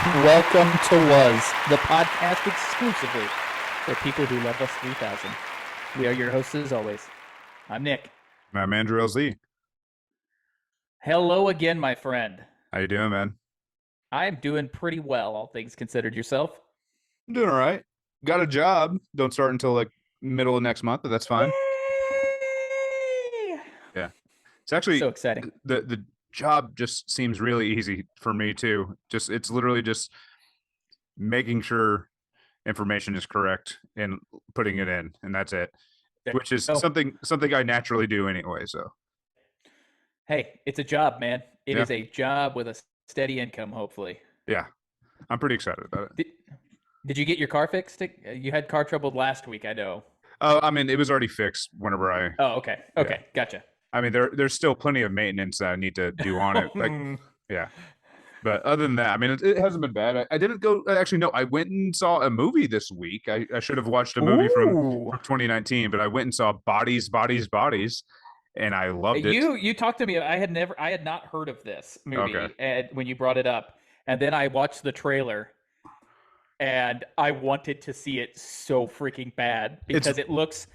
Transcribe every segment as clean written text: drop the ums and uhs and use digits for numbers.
Welcome to Was, the podcast exclusively for people who love us 3000. We are your hosts as always. I'm Nick. I'm Andrew LZ. Hello again, my friend. How you doing, man? I'm doing pretty well, all things considered. Yourself? I'm doing all right. Got a job. Don't start until like middle of next month, but that's fine. Yay! Yeah. It's actually So exciting. the job just seems really easy for me too. Just it's literally just making sure information is correct and putting it in, and that's it. There Which you is go. something I naturally do anyway. So Hey, it's a job, man. It yeah, is a job with a steady income, hopefully. yeah. I'm pretty excited about it. Did, did you get your car fixed? You had car trouble last week, I know. I mean, it was already fixed whenever I Oh, okay. yeah. Okay, gotcha. I mean, there's still plenty of maintenance that I need to do on it. Like yeah. But other than that, I mean, it hasn't been bad. I didn't go. Actually, no. I went and saw a movie this week. I should have watched a movie from Ooh. 2019, but I went and saw Bodies, Bodies, Bodies, and I loved it. You talked to me. I had not heard of this Okay, movie and when you brought it up, and then I watched the trailer, and I wanted to see it so freaking bad it's because it looks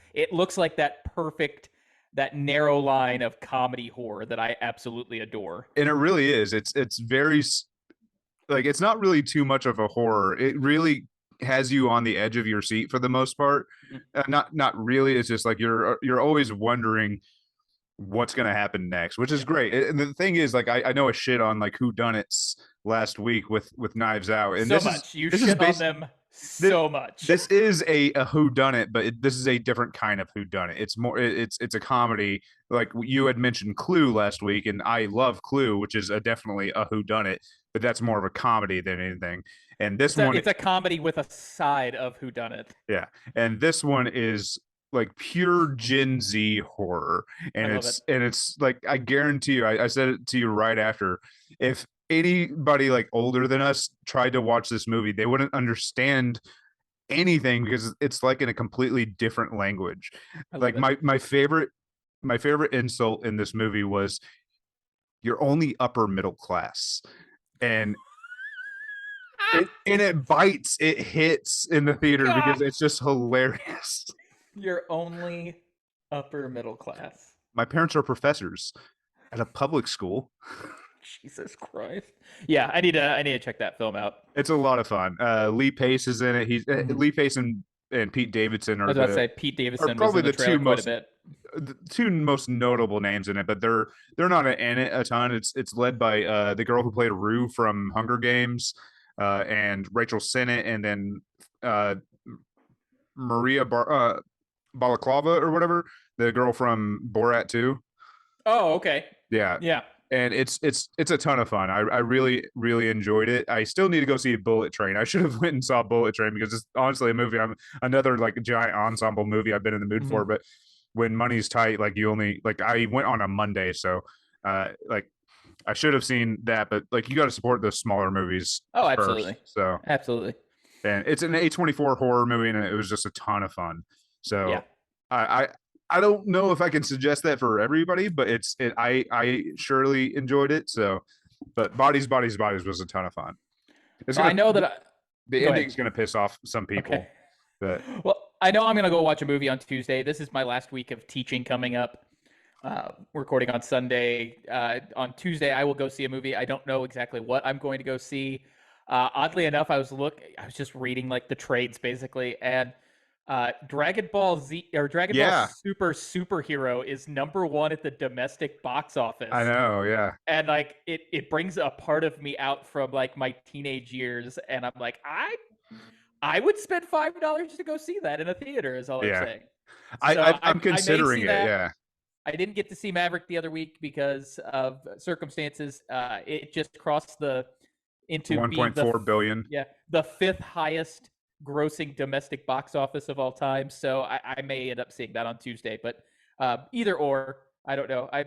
like that narrow line of comedy horror that I absolutely adore. and it really is. It's very like it's not really too much of a horror. It really has you on the edge of your seat for the most part. Not really. It's just like you're always wondering what's going to happen next, which is Yeah, great. And the thing is, like, I know a shit on like whodunits last week with Knives Out, and so much. You this is shit on based them this, so much. this is a whodunit, but this is a different kind of whodunit. It's more it's a comedy. Like you had mentioned Clue last week, and I love Clue, which is definitely a whodunit, but that's more of a comedy than anything. And this one, It's a comedy with a side of whodunit. yeah, and this one is like pure Gen Z horror, I and love it. it's like I guarantee you, I said it to you right after, if anybody like older than us tried to watch this movie, they wouldn't understand anything because it's like in a completely different language. I love Like it. my favorite insult in this movie was you're only upper middle class, and it bites, it hits in the theater God, because it's just hilarious. you're only upper middle class. My parents are professors at a public school. Jesus Christ. Yeah, I need to check that film out. It's a lot of fun. Lee Pace is in it. He's Mhm. Lee Pace and Pete Davidson I are was about to the say Pete are Davidson was probably in the the trailer quite a bit. two most notable names in it, but they're not in it a ton. It's led by the girl who played Rue from Hunger Games, and Rachel Sennett, and then uh, Maria Balaclava or whatever, the girl from Borat 2. Oh, okay. Yeah, Yeah. and it's a ton of fun. I really enjoyed it. I still need to go see Bullet Train. I should have went and saw Bullet Train because it's honestly a movie. I'm another like giant ensemble movie I've been in the mood Mhm. for. But when money's tight, like you only like I went on a Monday, so like I should have seen that. But like you got to support those smaller movies Oh, first. absolutely. So Absolutely. and it's an A24 horror movie, and it was just a ton of fun. Yeah. So I I don't know if I can suggest that for everybody, but I surely enjoyed it. So, but Bodies, Bodies, Bodies was a ton of fun. It's Well, I gonna know that the go ahead. ending's gonna piss off some Okay. people, but Well, I know I'm going to go watch a movie on Tuesday. This is my last week of teaching coming up. Recording on Sunday. On Tuesday, I will go see a movie. I don't know exactly what I'm going to go see. Oddly enough, I was just reading like the trades basically, and Dragon Ball Z or Dragon Ball yeah, Super Superhero is number one at the domestic box I office, know, yeah. and like it brings a part of me out from like my teenage years, and I'm like I would spend $5 to go see that in a theater. Is all I'm Yeah, saying. I, So I'm I may considering see it. that. Yeah, I didn't get to see Maverick the other week because of circumstances. It just crossed the into being 1.4 billion. yeah the fifth highest grossing domestic box office of all time. So I may end up seeing that on Tuesday. But either or, I don't know. I'm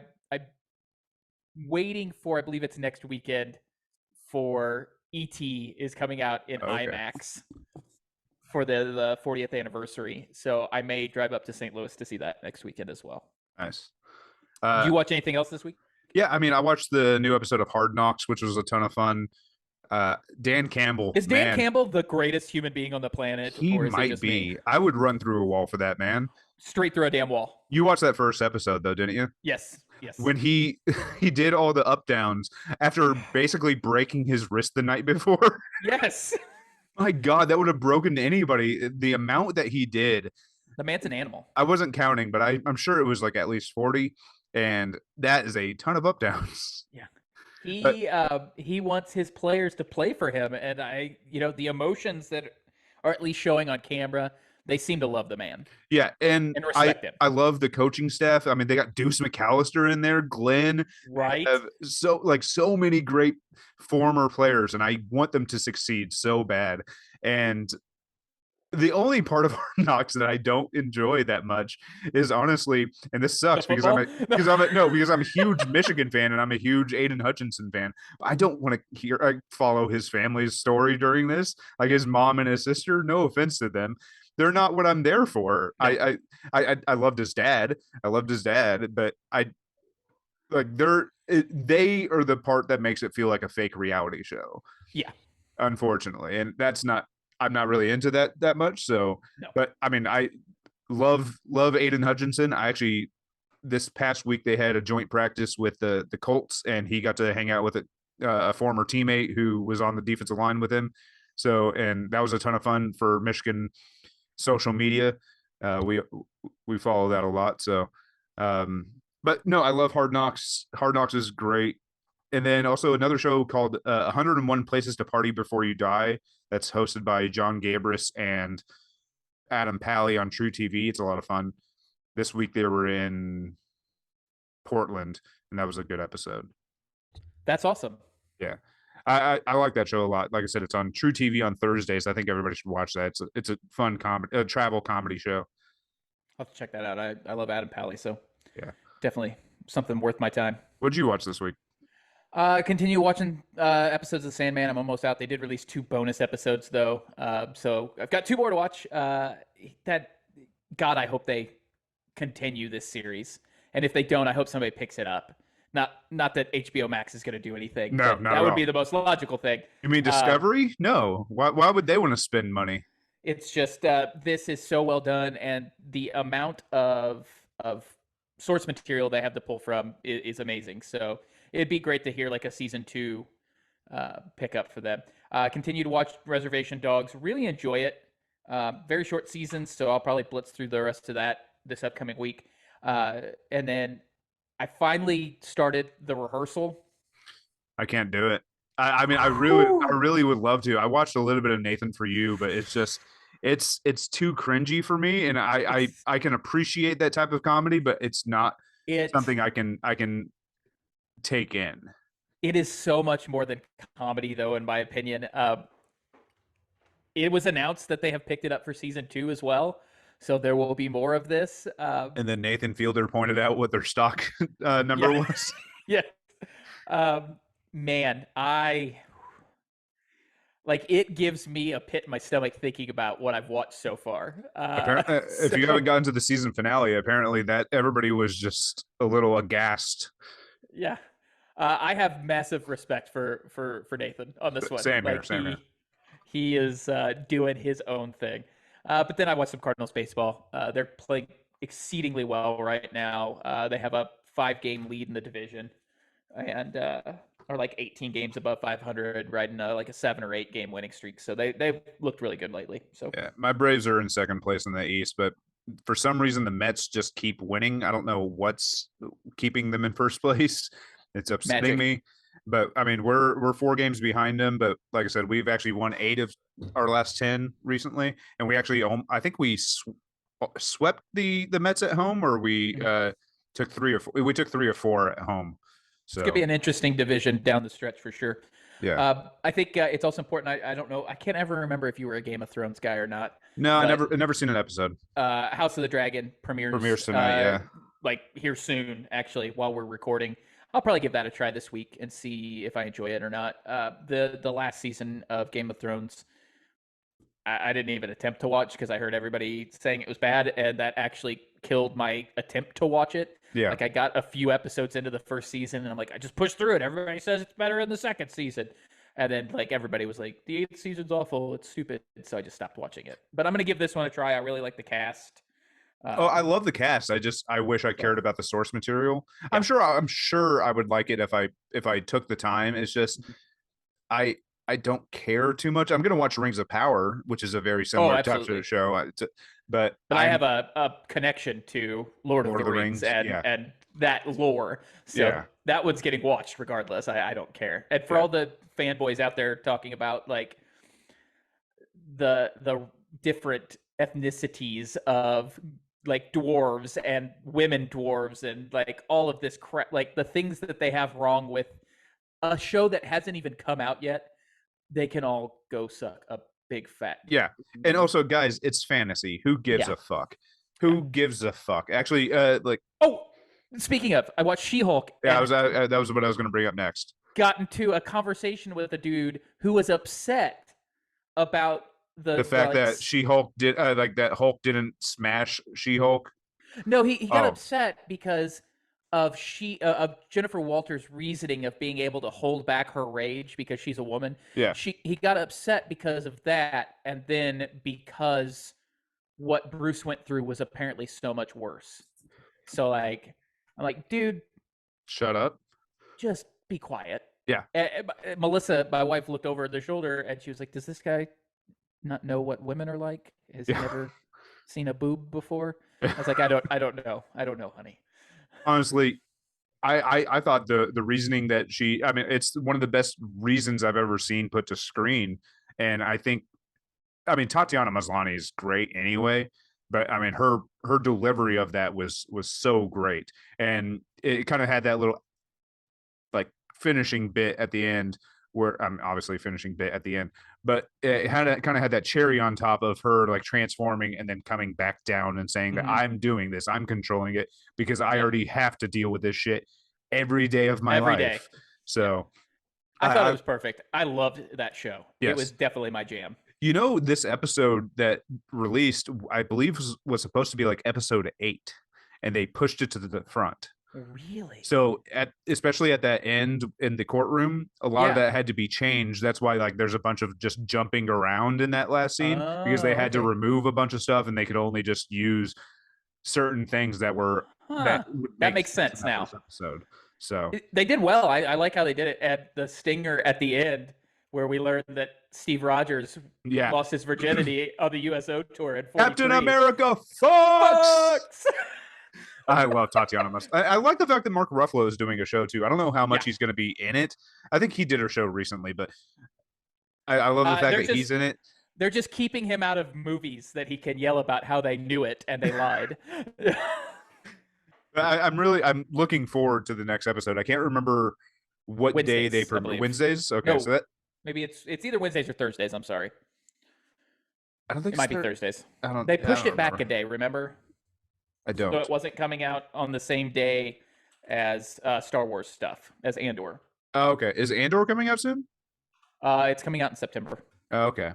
waiting for. I believe it's next weekend for ET is coming out in Okay, IMAX for the 40th anniversary. So I may drive up to St. Louis to see that next weekend as well. nice. Did Uh, you watch anything else this week? yeah, I mean, I watched the new episode of Hard Knocks, which was a ton of fun. Dan Campbell, Is Dan man, Campbell the greatest human being on the planet, he or is it might just me? be. I would run through a wall for that man. Straight through a damn wall. You watched that first episode though, didn't you? Yes, yes, When he did all the up downs after basically breaking his wrist the night before. yes. My God, that would have broken anybody. The amount that he did, The man's an animal. I wasn't counting, but I'm sure it was like at least 40, and that is a ton of up downs. Yeah. But He wants his players to play for him, and the emotions that are at least showing on camera, they seem to love the man yeah, and and I respect him. I love the coaching staff. I mean, they got Deuce McAllister in there, Glenn, Right? have so many great former players, and I want them to succeed so bad. And the only part of Hard Knocks that I don't enjoy that much is honestly, and this The sucks because football. I'm a huge Michigan fan and I'm a huge Aiden Hutchinson fan. I don't want to follow his family's story during this. Like his mom and his sister. No offense to them, they're not what I'm there for. No. I loved his dad. I loved his dad, but they are the part that makes it feel like a fake reality show, Yeah. unfortunately, and that's not. I'm not really into that much. So, No. but I mean, I love Aiden Hutchinson. I actually this past week they had a joint practice with the Colts, and he got to hang out with a former teammate who was on the defensive line with him. So, and that was a ton of fun for Michigan social media. We follow that a lot. So, but no, I love Hard Knocks. Hard Knocks is great. And then also another show called 101 Places to Party Before You Die. That's hosted by John Gabris and Adam Pally on True TV. It's a lot of fun. This week they were in Portland, and that was a good episode. That's awesome. Yeah, I like that show a lot. Like I said, it's on True TV on Thursdays. I think everybody should watch that. It's a fun comedy, travel comedy show. I'll have to check that out. I love Adam Pally, so Yeah. definitely something worth my time. What'd you watch this week? Continue watching episodes of Sandman. I'm almost out. They did release 2 bonus episodes though, so I've got 2 more to watch. That God, I hope they continue this series, and if they don't, I hope somebody picks it up. Not that HBO Max is going to do anything. No, but not that at would all. be the most logical thing. You mean Discovery? No. Why would they want to spend money? It's just this is so well done, and the amount of source material they have to pull from is amazing. So it'd be great to hear like a season 2 pick up for them. Continue to watch Reservation Dogs. Really enjoy it. Very short seasons, so I'll probably blitz through the rest of that this upcoming week. And then I finally started The Rehearsal. I can't do it. I mean, I really would love to. I watched a little bit of Nathan For You, but it's just, it's too cringy for me, and I can appreciate that type of comedy, but it's not It something I can take in. it is so much more than comedy, though, in my opinion. It was announced that they have picked it up for season 2 as well, so there will be more of this. And then Nathan Fielder pointed out what their stock number Yeah. was. Yeah. Man, it gives me a pit in my stomach thinking about what I've watched so far. If you haven't gotten to the season finale, apparently that everybody was just a little aghast. Yeah. I have massive respect for Nathan on this one. Same here, same here. He is doing his own thing. But then I watched some Cardinals baseball. They're playing exceedingly well right now. They have a 5-game lead in the division, and are like 18 games above 500, riding like a 7 or 8 game winning streak. So they've looked really good lately. So Yeah, my Braves are in second place in the East, but for some reason the Mets just keep winning. I don't know what's keeping them in first place. It's upsetting Magic. me. But I mean, we're 4 games behind them. But like I said, we've actually won 8 of our last 10 recently, and we actually I think we swept the Mets at home, or we took 3 or 4. We took 3 or 4 at home. So It's going to be an interesting division down the stretch for sure. yeah. I think it's also important. I don't know. I can't ever remember if you were a Game of Thrones guy or not. No, I but, never seen an episode. House of the Dragon Premieres tonight, yeah. Like here soon, actually, while we're recording. I'll probably give that a try this week and see if I enjoy it or not. The last season of Game of Thrones, I didn't even attempt to watch because I heard everybody saying it was bad, and that actually killed my attempt to watch it. Yeah. Like I got a few episodes into the first season, and I'm like, I just pushed through it. Everybody says it's better in the second season. And then like everybody was like, the eighth season's awful, it's stupid, so I just stopped watching it. But I'm gonna give this one a try. I really like the cast. Oh, I Um, love the cast. I wish I so cared about the source material. yeah. I'm sure I would like it if I took the time. It's just I I don't care too much. I'm gonna watch Rings of Power, which is a very Oh, similar type of absolutely. show. But But I I'm have a connection to Lord of Lord the of the Rings Rings. Yeah, and that lore, so yeah, that one's getting watched regardless. I don't care. And for yeah, all the fanboys out there talking about like the different ethnicities of like dwarves and women dwarves and like all of this crap, like the things that they have wrong with a show that hasn't even come out yet, they can all go suck a big fat. yeah. And also, guys, it's fantasy. Who gives Yeah, a fuck? yeah. Who gives a fuck? Actually, like, Oh, speaking of, I watched She-Hulk yeah, and that was what I was gonna bring up next. got into a conversation with a dude who was upset about The the fact like that She Hulk did like that Hulk didn't smash She Hulk. no, he got Oh, upset because of Jennifer Walters' reasoning of being able to hold back her rage because she's a woman. yeah, He got upset because of that, and then because what Bruce went through was apparently so much worse. So like, I'm like, dude, shut up. just be quiet. Yeah, And Melissa, my wife, looked over their shoulder and she was like, "Does this guy not know what women are like? Has he yeah. never seen a boob before?" I was like, I don't know. I don't know, honey." Honestly, I thought the reasoning that she, I mean, it's one of the best reasons I've ever seen put to screen. And I think, I mean, Tatiana Maslany is great anyway, but I mean, her delivery of that was so great, and it kind of had that little like finishing bit at the end where I'm obviously finishing bit at the end, but it had kind of had that cherry on top of her like transforming and then coming back down and saying that Mm-hmm. I'm doing this, I'm controlling it because I Yep. already have to deal with this shit every day of my Every day. life. Yeah. So I thought it I was perfect. I loved that show. It was yes, definitely my jam. you know, this episode that released, I believe was supposed to be like episode 8, and they pushed it to the front. Really? So at especially at that end in the courtroom, a lot of Yeah. that had to be changed. That's why like there's a bunch of just jumping around in that last scene because they Oh, had to okay. remove a bunch of stuff and they could only just use certain things that Huh. would That make makes sense in sense that now. first episode. So They did well. I like how they did it at the stinger at the end, where we learned that Steve Rogers yeah, lost his virginity on the USO tour at Captain 43. America fucks. Fucks. I love Tatiana Mas. I like the fact that Mark Ruffalo is doing a show too. I don't know how much Yeah. he's going to be in it. I think he did a show recently, but I love the fact They're that he's just in it. they're just keeping him out of movies that he can yell about how they knew it and they lied. I'm looking forward to the next episode. I can't remember what day they Wednesdays, I premiere. believe. Wednesdays. Okay, so No, that maybe it's either Wednesdays or Thursdays. I'm sorry. I don't think It it's might be Thursdays. They I pushed don't it back remember. a day, remember? I So don't. it wasn't coming out on the same day as Star Wars stuff, as Andor. Oh, okay. Is Andor coming out soon? It's coming out in September. Oh, okay.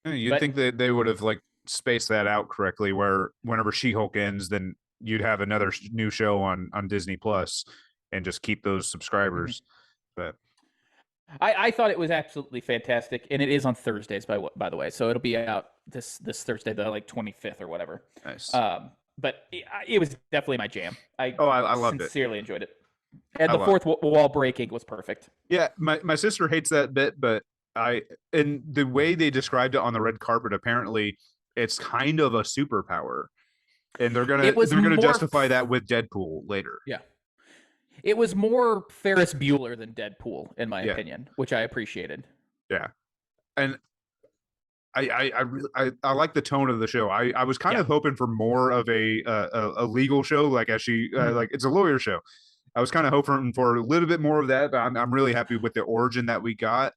You'd But think that they would have like spaced that out correctly, where whenever She-Hulk ends, then you'd have another new show on Disney Plus, and just keep those mhm. subscribers. But I thought it was absolutely fantastic, and it is on Thursdays by the way, so it'll be out this Thursday, the like 25th or whatever. nice. But it was definitely my jam. I Oh, I loved it. sincerely enjoyed it, and I the love. fourth wall breaking was perfect. Yeah, my sister hates that bit, but I and the way they described it on the red carpet, apparently it's kind of a superpower, and It was they're gonna more, justify that with Deadpool later. yeah. It was more Ferris Bueller than Deadpool, in my Yeah, opinion, which I appreciated. yeah, and I like the tone of the show. I was kind Yeah. of hoping for more of a legal show, like as she Mhm. like it's a lawyer show. I was kind of hoping for a little bit more of that, but I'm really happy with the origin that we got.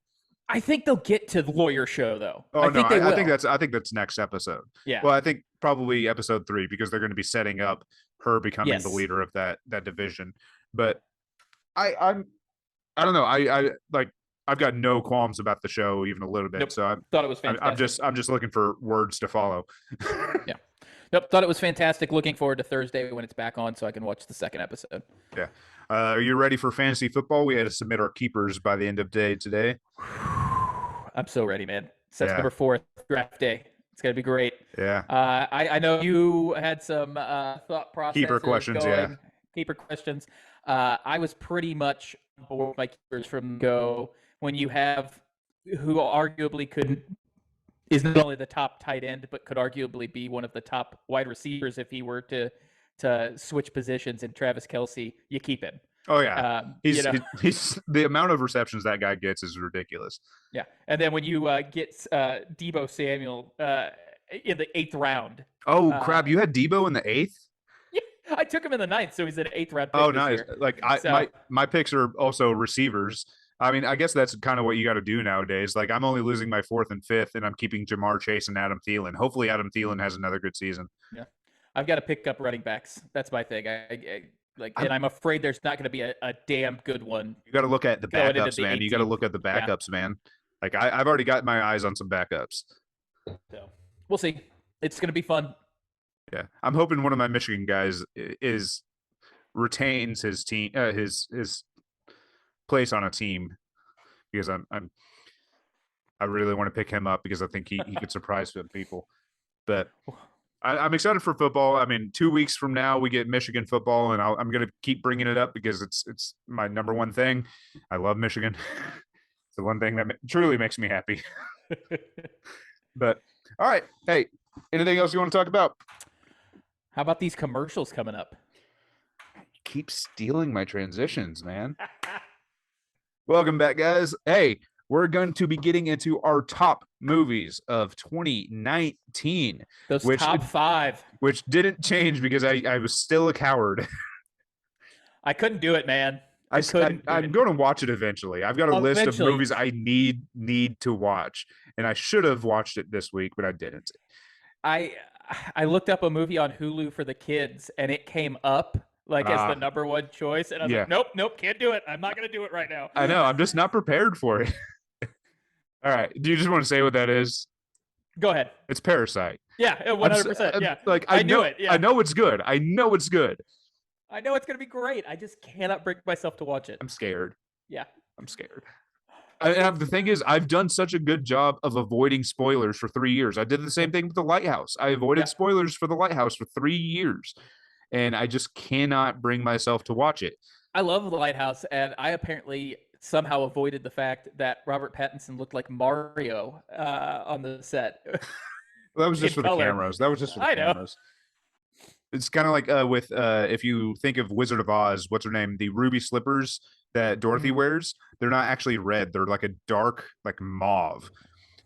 I think they'll get to the lawyer show though. Oh I no, think they will. I think that's next episode. Yeah. Well, I think probably episode 3 because they're going to be setting up her becoming the Yes. leader of that division. But I'm I don't know. I like I've got no qualms about the show even a little bit. Nope. So Thought it was fantastic. I'm just looking for words to follow. Yeah. Nope. Thought it was fantastic. Looking forward to Thursday when it's back on so I can watch the second episode. Yeah. Are you ready for fantasy football? We had to submit our keepers by the end of day today. I'm so ready, man. Yeah, September 4th, draft day. It's going to be great. yeah. I know you had some thought Keeper processes questions, yeah. going, keeper questions. I was pretty much on board with my keepers from go when you have who arguably could is not only the top tight end, but could arguably be one of the top wide receivers if he were to switch positions. And Travis Kelsey, you keep him. Oh yeah. You know, He's the amount of receptions that guy gets is ridiculous. yeah. And then when you get Debo Samuel in the 8th round, Oh crap! You had Debo in the 8th. yeah, I took him in the 9th, so he's an 8th round pick Oh, this nice. year. Like So my picks are also receivers. I mean, I guess that's kind of what you got to do nowadays. Like, I'm only losing my 4th and 5th, and I'm keeping Jamar Chase and Adam Thielen. Hopefully, Adam Thielen has another good season. yeah, I've got to pick up running backs. That's my thing. And I'm afraid there's not going to be a damn good one. You got to look at the Going into backups, the man. You got to 18th. look at the Yeah. backups, man. Like, I've already got my eyes on some backups. So we'll see. It's going to be fun. Yeah, I'm hoping one of my Michigan guys is retains his team, his place on a team, because I really want to pick him up because I think he could surprise some people. But I'm excited for football. I mean, 2 weeks from now we get Michigan football, and I'm going to keep bringing it up because it's my number one thing. I love Michigan. It's the one thing that truly makes me happy. But all right, hey, anything else you want to talk about? How about these commercials coming up? Keep stealing my transitions, man. Welcome back, guys. Hey, we're going to be getting into our top movies of 2019. Those top 5. Which didn't change because I was still a coward. I couldn't do it, man. I'm going to watch it eventually. I've got a list of movies I need to watch, and I should have watched it this week, but I didn't. I looked up a movie on Hulu for the kids, and it came up like as the number one choice, and I was like, nope, can't do it. I'm not going to do it right now. I know. I'm just not prepared for it. All right. Do you just want to say what that is? Go ahead. It's Parasite. Yeah, 100%. Yeah. Like I knew it. Yeah. I know it's good. I know it's good. I know it's going to be great. I just cannot bring myself to watch it. I'm scared. Yeah. I'm scared. The thing is, I've done such a good job of avoiding spoilers for 3 years. I did the same thing with The Lighthouse. I avoided spoilers for The Lighthouse for 3 years, and I just cannot bring myself to watch it. I love The Lighthouse, and I apparently somehow avoided the fact that Robert Pattinson looked like Mario on the set. Well, that was just for the cameras. That was just for the cameras. It's kind of like with if you think of Wizard of Oz, what's her name? The ruby slippers that Dorothy wears. They're not actually red. They're like a dark, like mauve.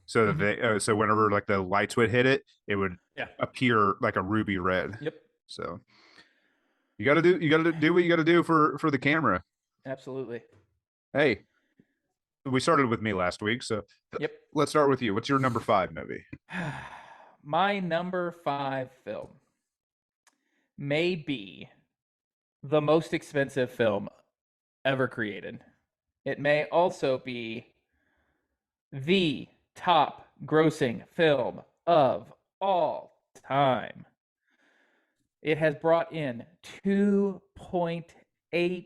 So that they, so whenever like the lights would hit it, it would appear like a ruby red. Yep. So you got to do what you got to do for the camera. Absolutely. Hey, we started with me last week, so let's start with you. What's your number 5 movie? My number 5 film may be the most expensive film ever created. It may also be the top grossing film of all time. It has brought in $2.8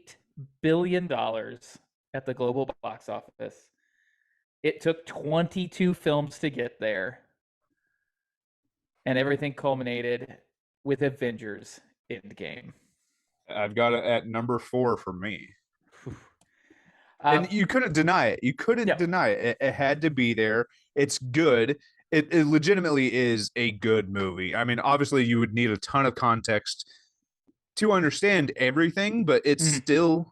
billion at the global box office. It took 22 films to get there. And everything culminated with Avengers Endgame. I've got it at number 4 for me. And you couldn't deny it. You couldn't deny it. It had to be there. It's good. It legitimately is a good movie. I mean, obviously, you would need a ton of context to understand everything, but it's still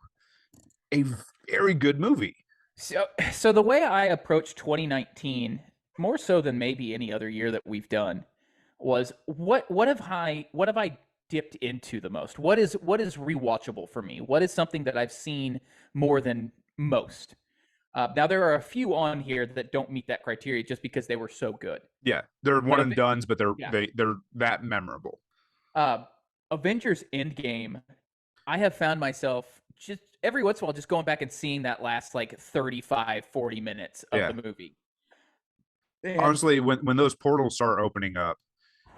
a very good movie. So the way I approached 2019, more so than maybe any other year that we've done, was what have I dipped into the most? What is rewatchable for me? What is something that I've seen more than most? Now there are a few on here that don't meet that criteria just because they were so good. Yeah, they're one and dones, but they're that memorable. Avengers Endgame, I have found myself just every once in a while just going back and seeing that last like 35-40 minutes of the movie. And honestly, when those portals start opening up,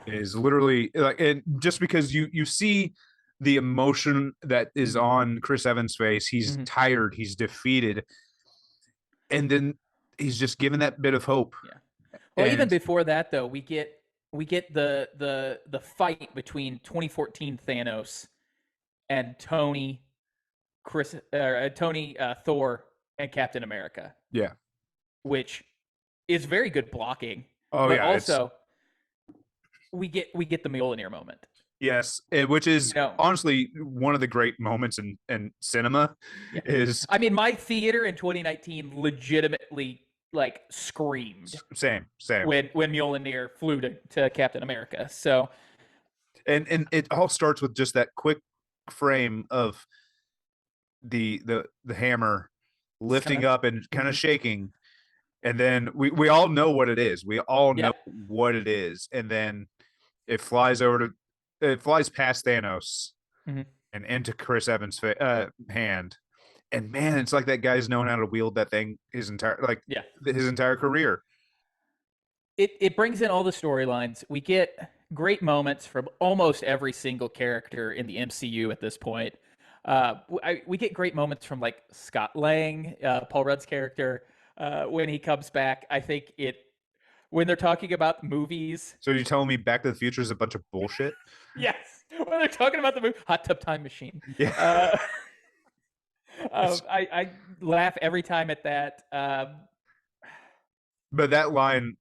is literally like, and just because you see the emotion that is on Chris Evans' face. He's Mhm. tired, he's defeated, and then he's just given that bit of hope. Yeah. Well, even And before that, though, we get the fight between 2014 Thanos and Tony, Thor, and Captain America, yeah, which is very good blocking. oh But yeah, it's also, we get the Mjolnir moment. yes, which You is know, honestly one of the great moments in cinema. yeah. Is I mean, my theater in 2019 legitimately like screamed same, when Mjolnir flew to Captain America. So and it all starts with just that quick frame of the hammer just kind lifting of, up and kind of mm-hmm. shaking, and then we all know what it is. We all Yeah. know what it is, and then it flies over to it flies past Thanos Mm-hmm. and into Chris Evans' hand. And man, it's like that guy's known how to wield that thing Yeah. his entire career. It brings in all the storylines. We get great moments from almost every single character in the MCU at this point. We get great moments from like Scott Lang, Paul Rudd's character, when he comes back. I think it when they're talking about movies. So you're telling me Back to the Future is a bunch of bullshit? Yes, when they're talking about the movie Hot Tub Time Machine. Yeah. Uh, I laugh every time at that. But that line,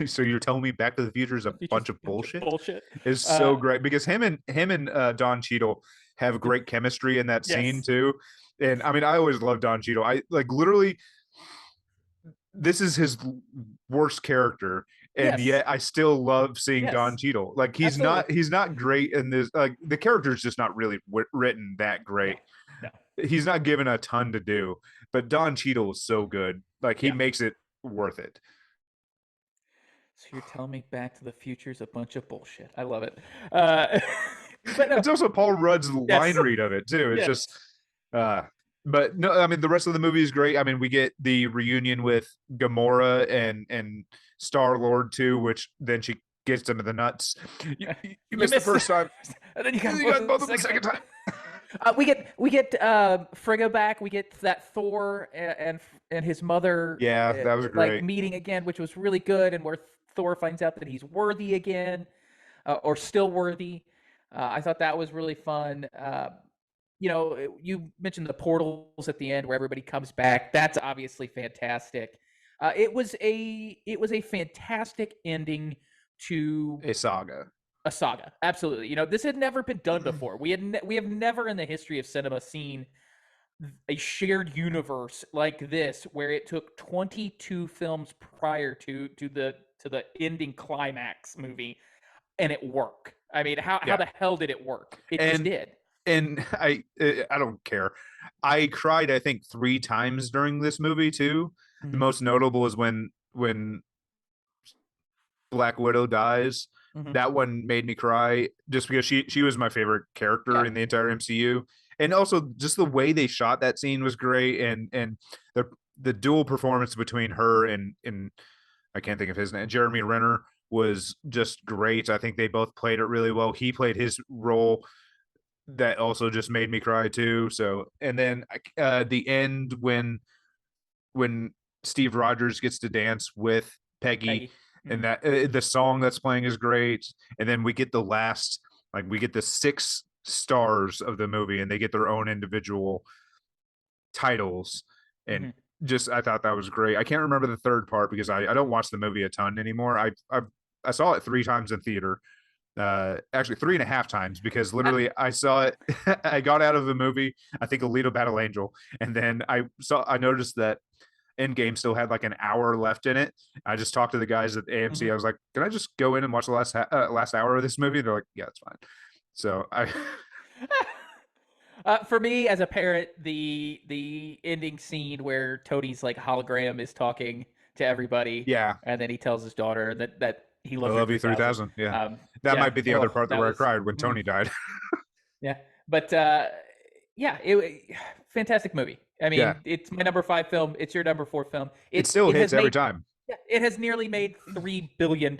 so you're telling me Back to the Future is The a future's bunch of a bunch of bullshit, bullshit. is Uh, so great because him and Don Cheadle have great chemistry in that scene yes, too. And I mean, I always love Don Cheadle. I like literally this is his worst character, and yes, yet I still love seeing Don yes, Cheadle. Like absolutely. he's not great in this. Like the character is just not really written that No, great. no, He's not given a ton to do, but Don Cheadle is so good. Like he yeah. makes it worth it. So you're telling me Back to the Future is a bunch of bullshit? I love it. Uh, but no, It's also Paul Rudd's line yes, read of it too. It's just yes, uh but no, I mean the rest of the movie is great. I mean, we get the reunion with Gamora and Star Lord too, which then she gets him in the nuts. You you missed the missed, first time. and then you got You both got of them both the of them the second second time. time. We get Frigga back. We get that Thor and his mother Yeah, that was like great. meeting again, which was really good, and where Thor finds out that he's worthy again, or still worthy. I thought that was really fun. You mentioned the portals at the end where everybody comes back. That's obviously fantastic. It was a fantastic ending to A saga. a saga. Absolutely. This had never been done before. We have never in the history of cinema seen a shared universe like this where it took 22 films prior to the ending climax movie and it worked. I mean, how Yeah. the hell did it work? It just And did. and I don't care. I cried I think 3 times during this movie too. The Hmm. most notable is when Black Widow dies. Hmm. That one made me cry just because she was my favorite character Yeah. in the entire MCU. And also just the way they shot that scene was great, and the dual performance between her and I can't think of his name, Jeremy Renner, was just great. I think they both played it really well. He played his role that also just made me cry too. So, and then the end when Steve Rogers gets to dance with Peggy, Peggy. and Hmm. that the song that's playing is great. And then we get the last, like we get the 6 stars of the movie, and they get their own individual titles. And Hmm. just I thought that was great. I can't remember the third part because I don't watch the movie a ton anymore. I saw it 3 times in theater, actually 3.5 times, because I, literally I saw it. I got out of the movie, I think Alita Battle Angel, and then I noticed that Endgame still had like an hour left in it. I just talked to the guys at AMC. mhm. I was like, "Can I just go in and watch the last hour of this movie?" They're like, "Yeah, it's fine." So I, For me as a parent, the ending scene where Tony's like hologram is talking to everybody, yeah, and then he tells his daughter that he I loves her love you 3000. 3000. Yeah, that Yeah. might be the other Oh, part that that where I was. cried when Mm, Tony died. yeah, but yeah, fantastic movie. I Yeah, mean, it's my number five film. It's your number four film. it It still it hits has every made time. yeah, it has nearly made $3 billion.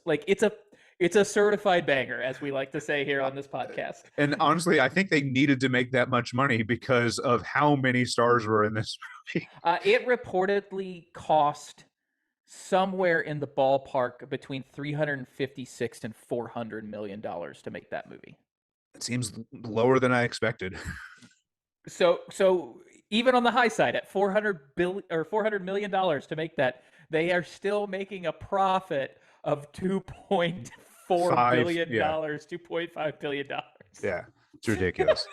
Like it's a It's a certified banger, as we like to say here on this podcast. And honestly, I think they needed to make that much money because of how many stars were in this movie. It reportedly cost somewhere in the ballpark between 356 and 400 million dollars to make that movie. It seems lower than I expected. So even on the high side, at 400 million dollars to make that, they are still making a profit of 2.4 billion dollars, 2.5 billion dollars. Yeah, it's ridiculous.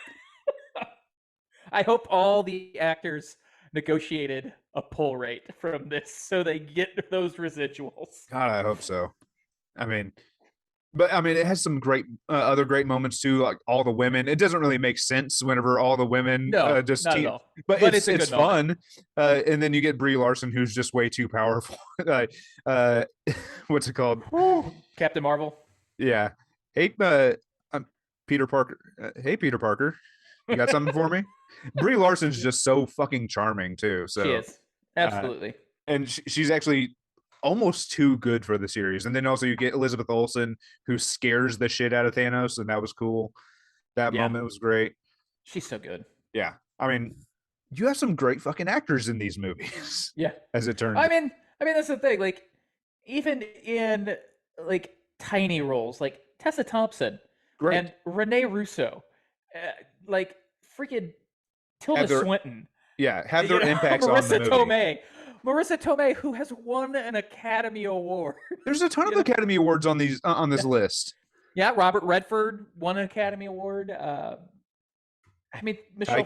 I hope all the actors negotiated a pull rate from this so they get those residuals. God, I hope so. I mean, it has some great other great moments too, like all the women. It doesn't really make sense whenever all the women just not at all. But it's fun. And then you get Brie Larson, who's just way too powerful. What's it called? Captain Marvel. Yeah. Hey, I'm Peter Parker. Hey, Peter Parker. You got something for me? Brie Larson's just so fucking charming too. So she is. Absolutely. And she's actually almost too good for the series. And then also you get Elizabeth Olsen, who scares the shit out of Thanos, and that was cool. That moment was great. She's so good. Yeah. I mean, you have some great fucking actors in these movies. Yeah. As it turns out. I mean, that's the thing. Like, even in like tiny roles, like Tessa Thompson and Renee Russo, like freaking Tilda Swinton. Yeah, have their impacts on the movie. Marissa Tomei, who has won an Academy Award. There's a ton of Academy Awards on these on this list. Yeah, Robert Redford won an Academy Award. I mean, Michelle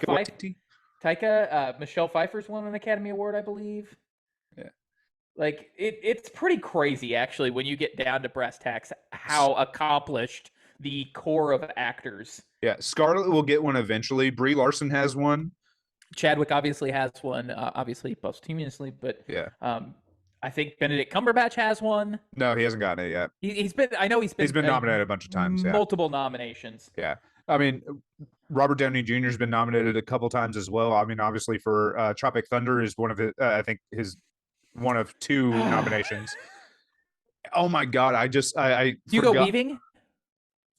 Pfeiffer's won an Academy Award, I believe. Yeah. Like, it's pretty crazy, actually, when you get down to brass tacks, how accomplished the core of actors. Yeah, Scarlett will get one eventually. Brie Larson has one. Chadwick obviously has one, obviously posthumously, but yeah, I think Benedict Cumberbatch has one. No, he hasn't gotten it yet. He's been nominated a bunch of times. Multiple nominations. Yeah, I mean, Robert Downey Jr. has been nominated a couple times as well. I mean, obviously for Tropic Thunder is one of his, I think his one of two nominations. Oh my God, I Hugo Weaving.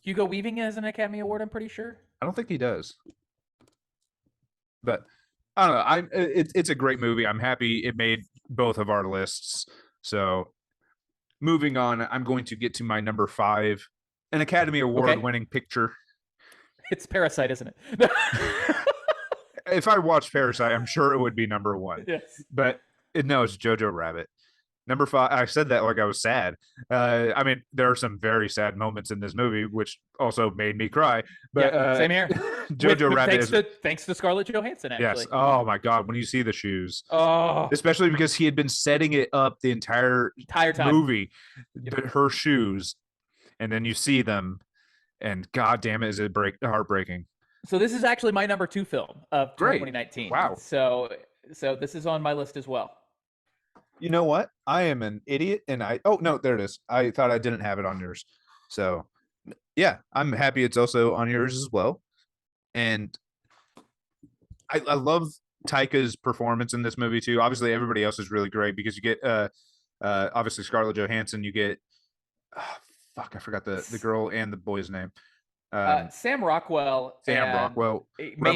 Hugo Weaving has an Academy Award, I'm pretty sure. I don't think he does. But I don't know. It's a great movie. I'm happy it made both of our lists. So moving on, I'm going to get to my number 5, an Academy Award winning picture. It's Parasite, isn't it? If I watched Parasite, I'm sure it would be number 1. Yes. But no, it's Jojo Rabbit. Number 5, I said that like I was sad. I mean, there are some very sad moments in this movie, which also made me cry. But same here. Jojo Rabbit thanks to Scarlett Johansson, actually. Yes. Oh my God, when you see the shoes. Oh. Especially because he had been setting it up the entire time movie, her shoes, and then you see them, and God damn it, is it heartbreaking. So this is actually my number 2 film of 2019. Wow. So this is on my list as well. You know what? I am an idiot, and no, there it is. I thought I didn't have it on yours. So, yeah, I'm happy it's also on yours as well. And I love Taika's performance in this movie too. Obviously, everybody else is really great because you get obviously Scarlett Johansson. You get I forgot the girl and the boy's name. Sam Rockwell. Rebel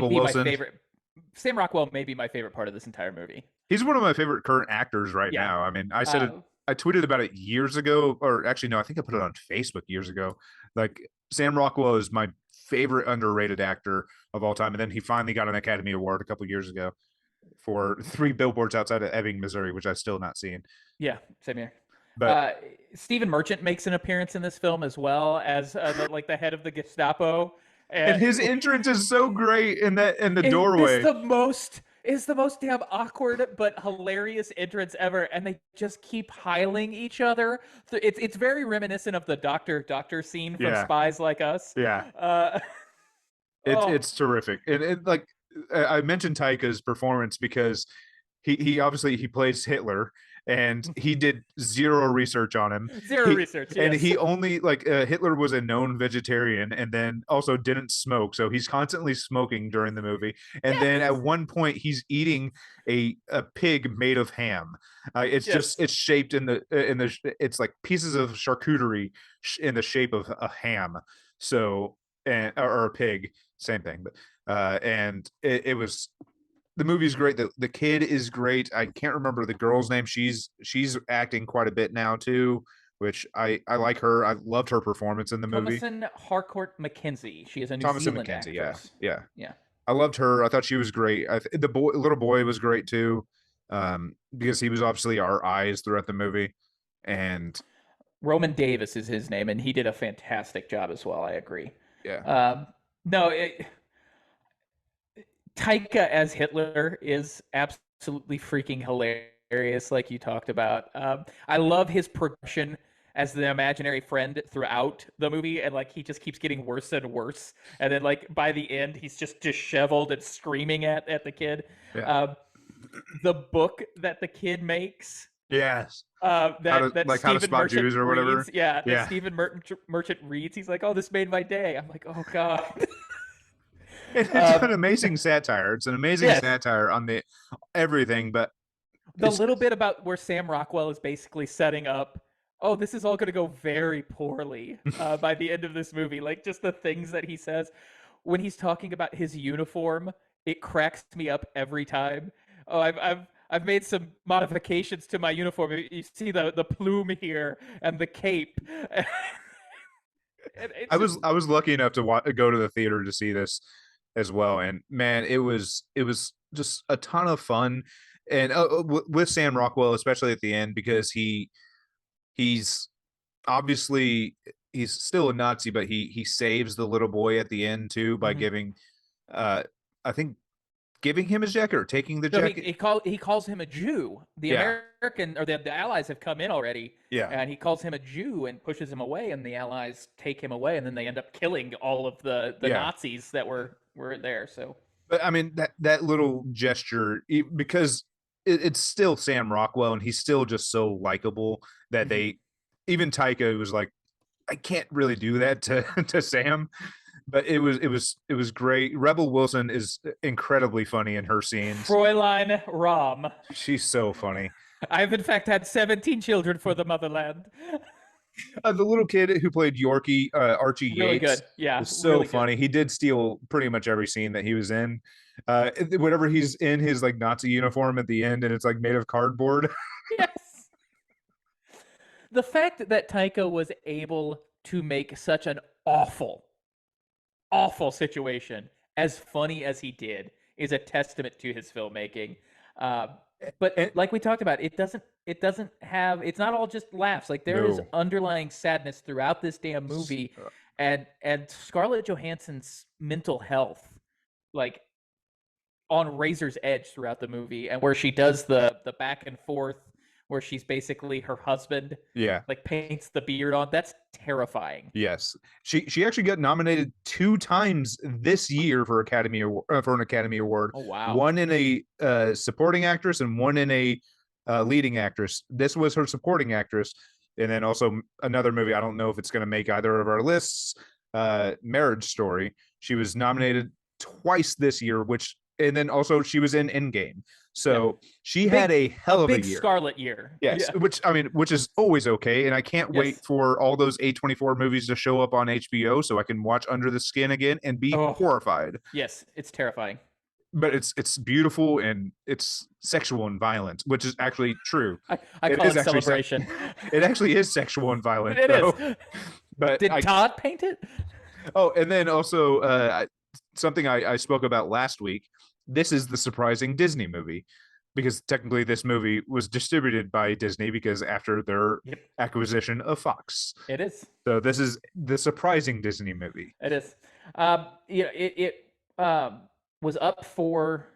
Wilson. Sam Rockwell may be my favorite part of this entire movie. He's one of my favorite current actors right now. I mean, I said it. I tweeted about it years ago, or actually, no, I think I put it on Facebook years ago. Like, Sam Rockwell is my favorite underrated actor of all time, and then he finally got an Academy Award a couple years ago for 3 Billboards Outside of Ebbing, Missouri, which I've still not seen. Yeah, same here. But Stephen Merchant makes an appearance in this film as well as the head of the Gestapo, and his entrance is so great in the doorway. It's the most damn awkward but hilarious entrance ever, and they just keep hiling each other. It's very reminiscent of the Doctor scene from Spies Like Us. Yeah. It's terrific. And like I mentioned Taika's performance because he obviously he plays Hitler, and he did zero research on him. Research, yes. And he only Hitler was a known vegetarian, and then also didn't smoke, so he's constantly smoking during the movie. And then at one point he's eating a pig made of ham. It's just it's shaped in the it's like pieces of charcuterie in the shape of a ham. So and or a pig, same thing. But and it was the movie's great. The kid is great. I can't remember the girl's name. She's acting quite a bit now too, which I like her. I loved her performance in the movie. Thomasin Harcourt Mackenzie. She is a New Thomasin Zealand McKenzie, yeah, actress. yeah. Yeah. I loved her. I thought she was great. The little boy was great too, because he was obviously our eyes throughout the movie, and Roman Davis is his name, and he did a fantastic job as well. I agree. yeah, Um, no, Taika as Hitler is absolutely freaking hilarious, like you talked about. I love his progression as the imaginary friend throughout the movie, and like he just keeps getting worse and worse. And then like by the end, he's just disheveled and screaming at the kid. yeah, Um, the book that the kid makes, yes. that How to Stephen spot Merchant Jews or whatever. reads, yeah, that Yeah, Stephen Merchant reads. He's like, "Oh, this made my day." I'm like, "Oh God." it's um, an amazing satire. It's an amazing yes, satire on the everything, but the it's little bit about where Sam Rockwell is basically setting up, oh, this is all going to go very poorly by the end of this movie. Like just the things that he says when he's talking about his uniform, it cracks me up every time. Oh, I've made some modifications to my uniform. You see the plume here and the cape. And it's just I was lucky enough to go to the theater to see this as well, and man, it was just a ton of fun, and with Sam Rockwell, especially at the end, because he's obviously he's still a Nazi, but he saves the little boy at the end too by mhm. giving, I think giving him his jacket or taking the No, jacket. he calls him a Jew. The Yeah, American or the Allies have come in already, yeah, and he calls him a Jew and pushes him away, and the Allies take him away, and then they end up killing all of the yeah. Nazis that were there. So But I mean that little gesture, because it's still Sam Rockwell, and he's still just so likable that mhm. they even Taika was like, I can't really do that to to Sam, but it was great. Rebel Wilson is incredibly funny in her scenes. Fräulein Rom. She's so funny. I have in fact had 17 children for the motherland. The little kid who played Yorkie, Archie Really Yates, good. Yeah, was so really good. funny. He did steal pretty much every scene that he was in. Whenever he's in his like Nazi uniform at the end, and it's like made of cardboard. Yes. The fact that Taika was able to make such an awful situation as funny as he did is a testament to his filmmaking. Uh, but And like we talked about, it doesn't have it's not all just laughs. Like there is no, underlying sadness throughout this damn movie, and Scarlett Johansson's mental health, like on razor's edge throughout the movie, and where she does the back and forth, where she's basically her husband, yeah, like paints the beard on. That's terrifying. yes, she actually got nominated two times this year for for an Academy Award. Oh wow. One in a supporting actress and one in a leading actress. This was her supporting actress, and then also another movie. I don't know if it's going to make either of our lists. Marriage Story. She was nominated twice this year, which and then also she was in Endgame. Yeah. So she had Big a a hell of a big year. Scarlet year. Yes, Yeah. which I mean, which is always okay, and I can't wait Yes. for all those A24 movies to show up on HBO so I can watch Under the Skin again and be Oh, horrified. yes. It's terrifying. But it's beautiful and it's sexual and violent, which is actually true. I It call is it actually celebration. it actually is sexual and violent It is. though. But Did I Todd paint it? oh, and then also something I spoke about last week. This is the surprising Disney movie because technically this movie was distributed by Disney because after their Yep. acquisition of Fox. It is. So this is the surprising Disney movie. It is. It was up for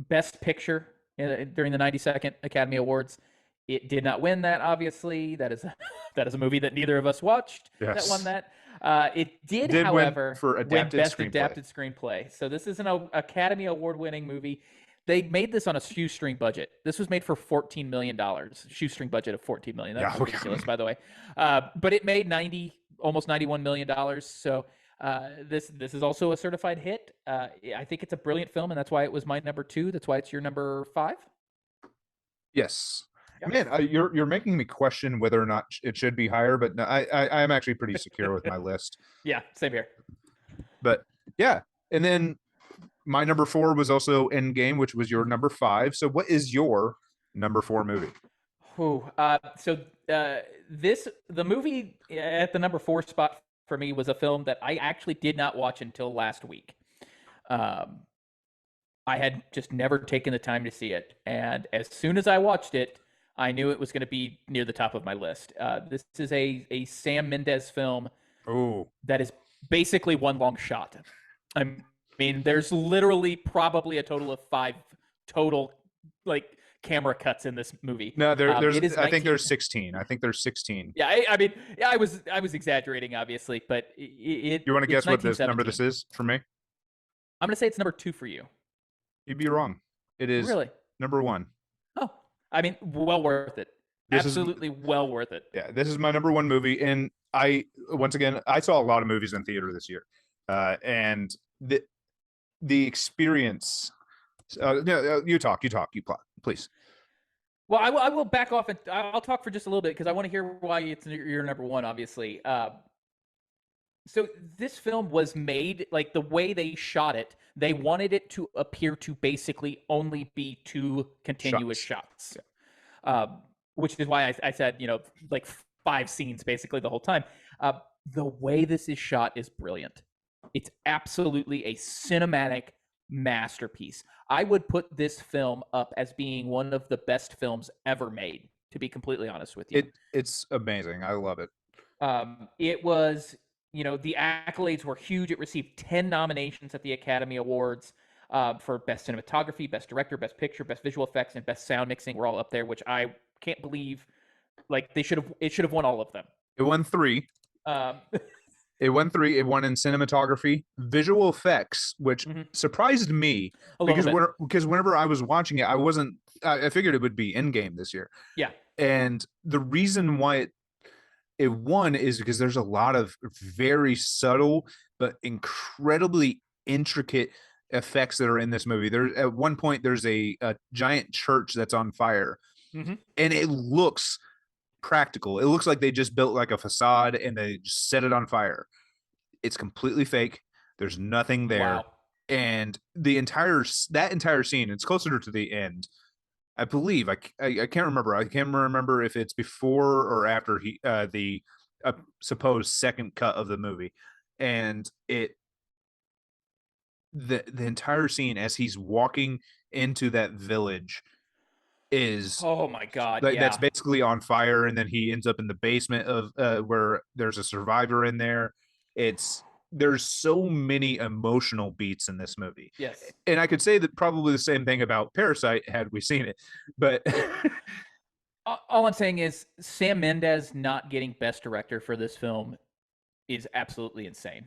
Best Picture during the 92nd Academy Awards. It did not win that. Obviously, that is a movie that neither of us watched. That won Yes. that. It did, Did win however, for win adapted Best screenplay. Adapted Screenplay. So this is an Academy Award-winning movie. They made this on a shoestring budget. This was made for $14 million. Shoestring budget of $14 million. That's Yeah, okay. ridiculous, by the way. But it made almost $91 million. So this is also a certified hit. I think it's a brilliant film, and that's why it was my number 2. That's why it's your number 5. Yes. Yeah. Man, you're making me question whether or not it should be higher, but no, I'm actually pretty secure with my list. Yeah, same here. But yeah, and then my number four was also Endgame, which was your number five. So what is your number four movie? Whew. The movie at the number four spot for me was a film that I actually did not watch until last week. Um, I had just never taken the time to see it, and as soon as I watched it, I knew it was going to be near the top of my list. This is a Sam Mendes film Oh, that is basically one long shot. I mean, there's literally probably a total of five total like camera cuts in this movie. no, there's It is I think 19. there's 16. I think there's 16. Yeah, I mean, yeah, I was exaggerating, obviously, but You want to it's guess what this number this 1917. is for me? I'm gonna say it's number two for you. You'd be wrong. It is Really? number one. Oh, I mean, well worth it. This is Absolutely well worth it. Yeah, this is my number one movie, and once again I saw a lot of movies in theater this year, and the experience. No, you talk, you plot, please. Well, I will back off and I'll talk for just a little bit because I want to hear why it's your number one, obviously. So this film was made like the way they shot it. They wanted it to appear to basically only be two continuous shots, which is why I said like five scenes basically the whole time. The way this is shot is brilliant. It's absolutely a cinematic masterpiece. I would put this film up as being one of the best films ever made. To be completely honest with you, It's amazing. I love it. it was, the accolades were huge. It received 10 nominations at the Academy Awards for Best Cinematography, Best Director, Best Picture, Best Visual Effects, and Best Sound Mixing. Were all up there, which I can't believe. Like it should have won all of them. It won three. Um, It won three. It won in cinematography, visual effects, which mhm, surprised me a little bit. because whenever I was watching it, I wasn't. I figured it would be Endgame this year, Yeah. and the reason why it won is because there's a lot of very subtle but incredibly intricate effects that are in this movie. There at one point there's a giant church that's on fire, Mm-hmm. and it looks practical. It looks like they just built like a facade and they just set it on fire. It's completely fake. There's nothing there. Wow. And that entire scene, it's closer to the end. I believe I can't remember. I can't remember if it's before or after the supposed second cut of the movie, and the entire scene as he's walking into that village is Oh my God. like that's Yeah. basically on fire, and then he ends up in the basement of where there's a survivor in there. It's There's so many emotional beats in this movie, Yes. and I could say that probably the same thing about Parasite had we seen it, but All I'm saying is Sam Mendes not getting Best Director for this film is absolutely insane.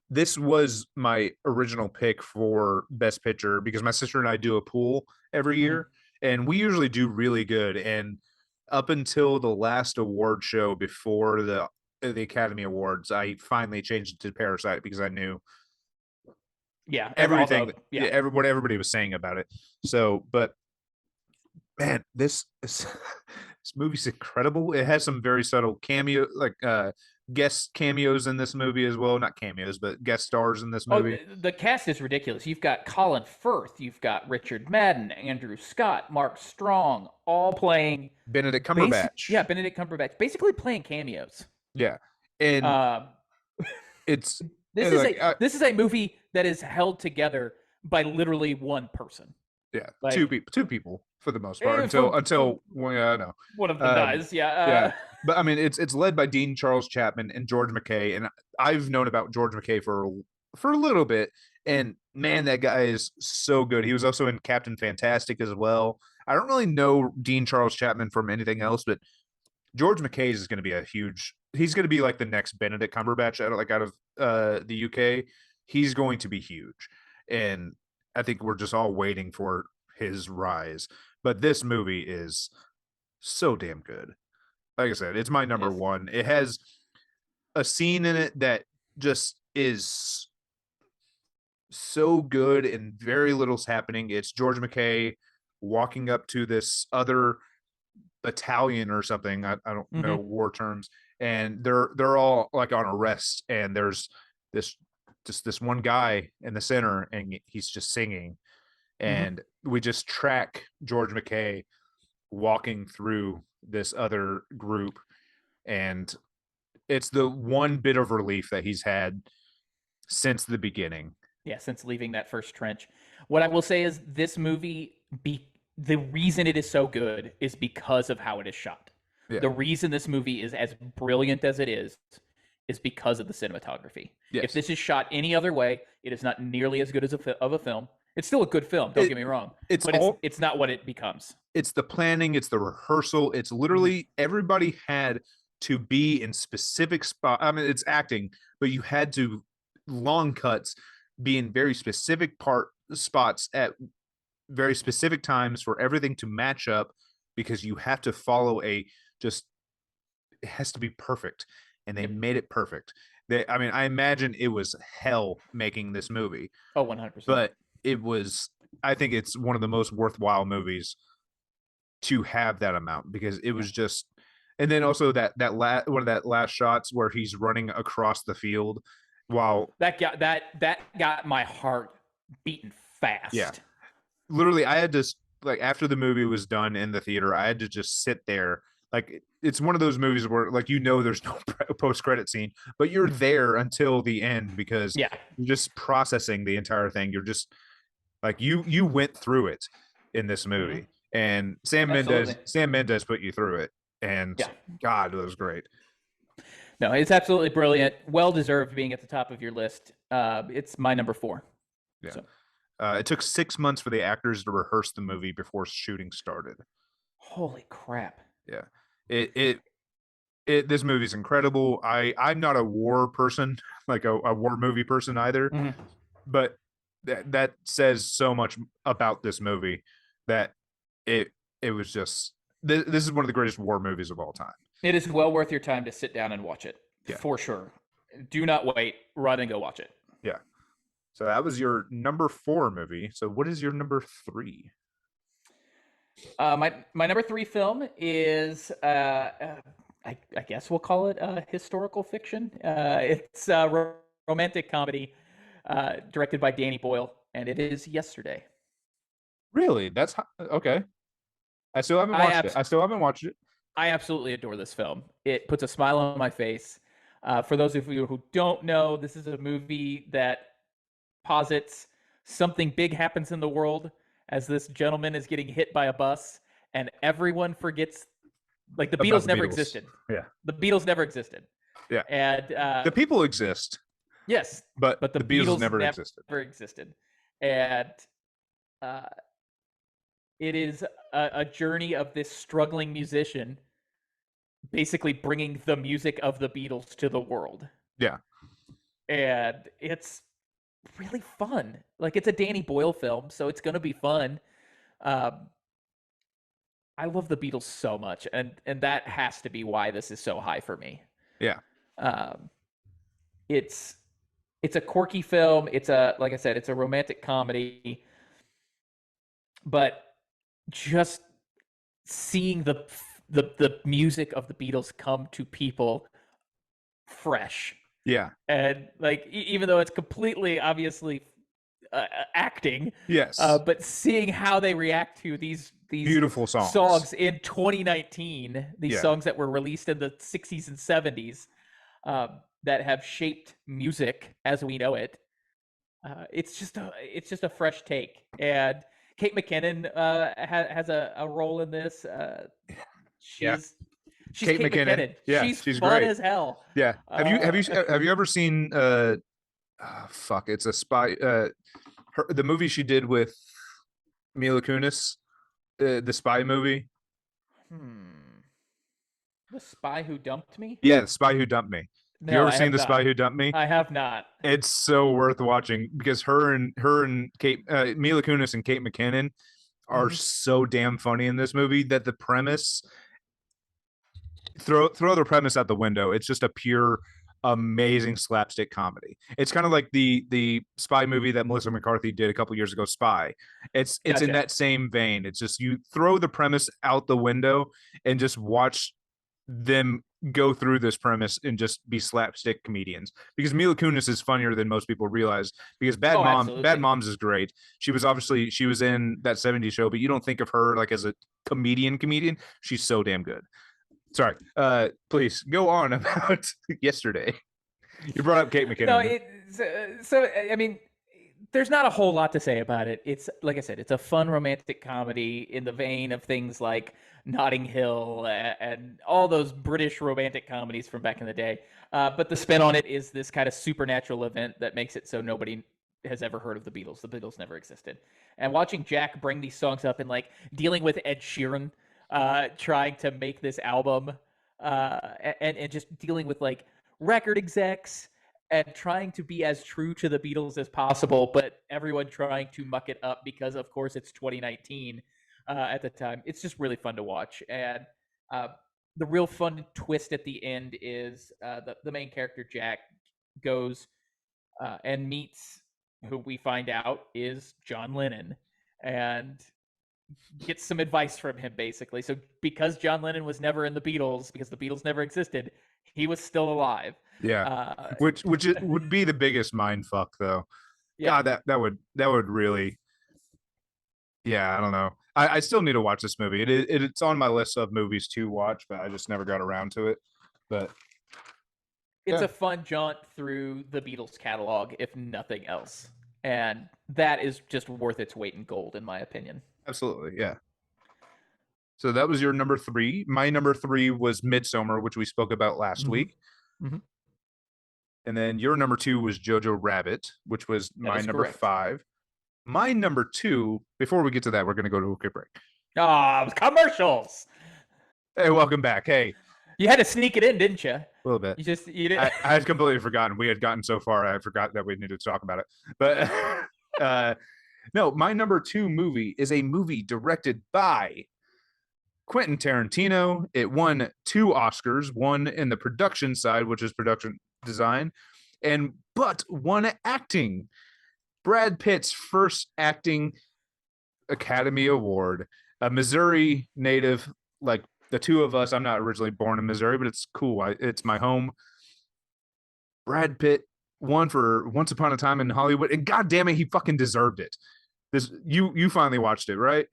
this was my original pick for best picture because my sister and I do a pool every Mhm. year, and we usually do really good. And up until the last award show before the Academy Awards, I finally changed it to Parasite because I knew Yeah. everything, Although, yeah. what everybody was saying about it. So, but man, this movie's incredible. It has some very subtle cameo, like guest cameos in this movie as well. Not cameos, but guest stars in this Oh, movie. the cast is ridiculous. You've got Colin Firth, you've got Richard Madden, Andrew Scott, Mark Strong, all playing Benedict basic. Cumberbatch. Yeah, Benedict Cumberbatch, basically playing cameos. Yeah, and Um, it's this and is like a movie that is held together by literally one person. yeah, Like, two people for the most part for until well, no, one of them um, dies. Yeah. yeah. But I mean, it's led by Dean Charles Chapman and George McKay, and I've known about George McKay for a little bit, and man, that guy is so good. He was also in Captain Fantastic as well. I don't really know Dean Charles Chapman from anything else, but George McKay is going to be a huge. He's going to be like the next Benedict Cumberbatch out of the UK. He's going to be huge, and I think we're just all waiting for his rise. But this movie is so damn good. Like I said, it's my number Yes. one. It has a scene in it that just is so good and very little's happening. It's George McKay walking up to this other battalion or something. I don't know Hmm. war terms, and they're all like on arrest, and there's this just this one guy in the center, and he's just singing, Hmm. and we just track George McKay walking through this other group, and it's the one bit of relief that he's had since the beginning. Yeah, since leaving that first trench. What I will say is this movie be the reason it is so good is because of how it is shot. Yeah. The reason this movie is as brilliant as it is because of the cinematography. If Yes. this is shot any other way, it is not nearly as good as of a film. It's still a good film, don't It, get me wrong, it's but all it's not what it becomes. it's the planning, it's the rehearsal, it's literally everybody had to be in specific spot. I mean, it's acting, but you had to long cuts be in very specific part spots at very specific times for everything to match up because you have to follow a just it has to be perfect, and they Yep. made it perfect. I mean, I imagine it was hell making this movie, Oh, 100%. but it was. I think it's one of the most worthwhile movies to have that amount because it Yeah. was just. And then also one of that last shots where he's running across the field while That got my heart beating yeah, fast. literally I had to like after the movie was done in the theater, I had to just sit there. Like it's one of those movies where like there's no post credit scene, but you're there until the end because Yeah, you're just processing the entire thing. You're just like you went through it in this hmm, movie, and absolutely. Sam Mendes put you through it, and Yeah. God, it was great. No, it's absolutely brilliant. Well deserved being at the top of your list. It's my number four. Yeah, So it took 6 months for the actors to rehearse the movie before shooting started. holy crap. Yeah, it it this movie's incredible. I'm not a war person, like a war movie person either, Mhm. but that says so much about this movie that it it was just this is one of the greatest war movies of all time. It is well worth your time to sit down and watch it Yeah, for sure. Do not wait. Run and go watch it. yeah. So that was your number 4 movie. So what is your number 3? My number three film is I guess we'll call it historical fiction. It's a romantic comedy directed by Danny Boyle, and it is Yesterday. Really? Okay. I still haven't I watched it. abs- I still haven't watched it. I absolutely adore this film. It puts a smile on my face. For those of you who don't know, this is a movie that posits something big happens in the world as this gentleman is getting hit by a bus, and everyone forgets. Like the About Beatles the never Beatles. existed. Yeah. The Beatles never existed, Yeah. and The people exist, yes, but but the the Beatles Beatles never never existed. existed, and uh, it is a journey of this struggling musician basically bringing the music of the Beatles to the world. Yeah. And it's really fun. Like it's a Danny Boyle film, so it's gonna be fun. Um, I love the Beatles so much, and that has to be why this is so high for me. Yeah. Um, it's it's a quirky film. It's a like I said, it's a romantic comedy, but just seeing the music of the Beatles come to people fresh Yeah. and like even though it's completely obviously acting, Yes. but seeing how they react to these Beautiful songs. songs in 2019, these Yeah. songs that were released in the 60s and 70s, that have shaped music as we know it. It's just a fresh take, and Kate McKinnon has a role in this. Yeah. She's she's Kate Kate McKinnon. McKinnon. Yeah, She's she's fun great. as hell. Yeah. Uh, Have you ever seen fuck, it's a spy the movie she did with Mila Kunis, the spy movie? hmm. The Spy Who Dumped Me? Yeah, The Spy Who Dumped Me. Have you No, ever I seen have The Spy not. Who Dumped Me? I have not. It's so worth watching because her and Kate Mila Kunis and Kate McKinnon are Hmm. so damn funny in this movie that the premise throw the premise out the window. It's just a pure amazing slapstick comedy. It's kind of like the spy movie that Melissa McCarthy did a couple years ago, Spy. It's in Gotcha. that same vein. It's just you throw the premise out the window and just watch them go through this premise and just be slapstick comedians, because Mila Kunis is funnier than most people realize, because Oh, Bad absolutely. Moms is great. She was in that 70s show, but you don't think of her like as a comedian. She's so damn good. Sorry. Please go on about yesterday. You brought up Kate No, McKinnon. I mean, there's not a whole lot to say about it. It's like I said, it's a fun romantic comedy in the vein of things like Notting Hill and all those British romantic comedies from back in the day. But the spin on it is this kind of supernatural event that makes it so nobody has ever heard of the Beatles. The Beatles never existed. And watching Jack bring these songs up and like dealing with Ed Sheeran, trying to make this album, and just dealing with like record execs and trying to be as true to the Beatles as possible, but everyone trying to muck it up because, of course, it's 2019 at the time. It's just really fun to watch. And uh, the real fun twist at the end is the main character, Jack, goes and meets who we find out is John Lennon and gets some advice from him, basically. So, because John Lennon was never in the Beatles, because the Beatles never existed, he was still alive. Yeah. Uh, Would be the biggest mind fuck though. yeah, God, that would really, yeah, I don't know. I still need to watch this movie. It's on my list of movies to watch, but I just never got around to it. But it's yeah, a fun jaunt through the Beatles catalog, if nothing else. And that is just worth its weight in gold, in my opinion. absolutely. Yeah. So that was your number three. My number three was Midsummer, which we spoke about last Mm-hmm. week. Mm-hmm. And then your number two was Jojo Rabbit, which was That my is number correct. five. My number two, before we get to that, we're going to go to a quick break. Ah, commercials. Hey, welcome back. Hey, You had to sneak it in, didn't you? a little bit. You did. I had completely forgotten. We had gotten so far, I forgot that we needed to talk about it. But no, my number two movie is a movie directed by Quentin Tarantino. It won 2 Oscars, one in the production side, which is production design, but one acting. Brad Pitt's first acting Academy Award. A Missouri native, like the two of us. I'm not originally born in Missouri, but it's cool. It's my home. Brad Pitt won for Once Upon a Time in Hollywood, and god damn it, he fucking deserved it. This you finally watched it, right?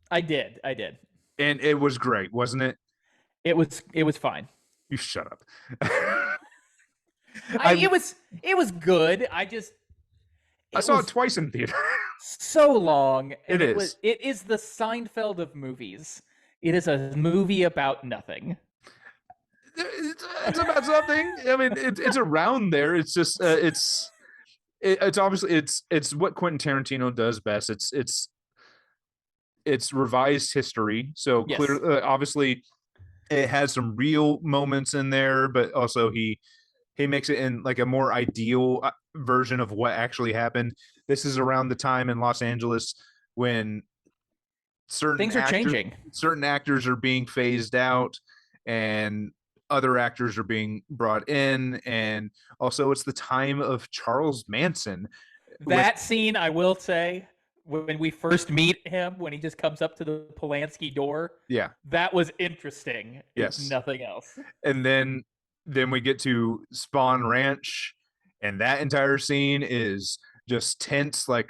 I did. I did. And it was great, wasn't it? It was fine. You shut up. I I it was good. I just I it saw it was twice in theater. so long, It and is. it is the Seinfeld of movies. It is a movie about nothing. It's about something. I mean, it's around there. It's just it's obviously it's what Quentin Tarantino does best. It's revised history. So Yes, clear, obviously, it has some real moments in there, but also he makes it in like a more ideal version of what actually happened. This is around the time in Los Angeles when certain things are actors changing. certain actors are being phased out and other actors are being brought in, and also it's the time of Charles Manson with That scene, I will say, when we first meet him, when he just comes up to the Polanski door, yeah, that was interesting, if yes. nothing else. And then we get to Spawn Ranch, and that entire scene is just tense. Like,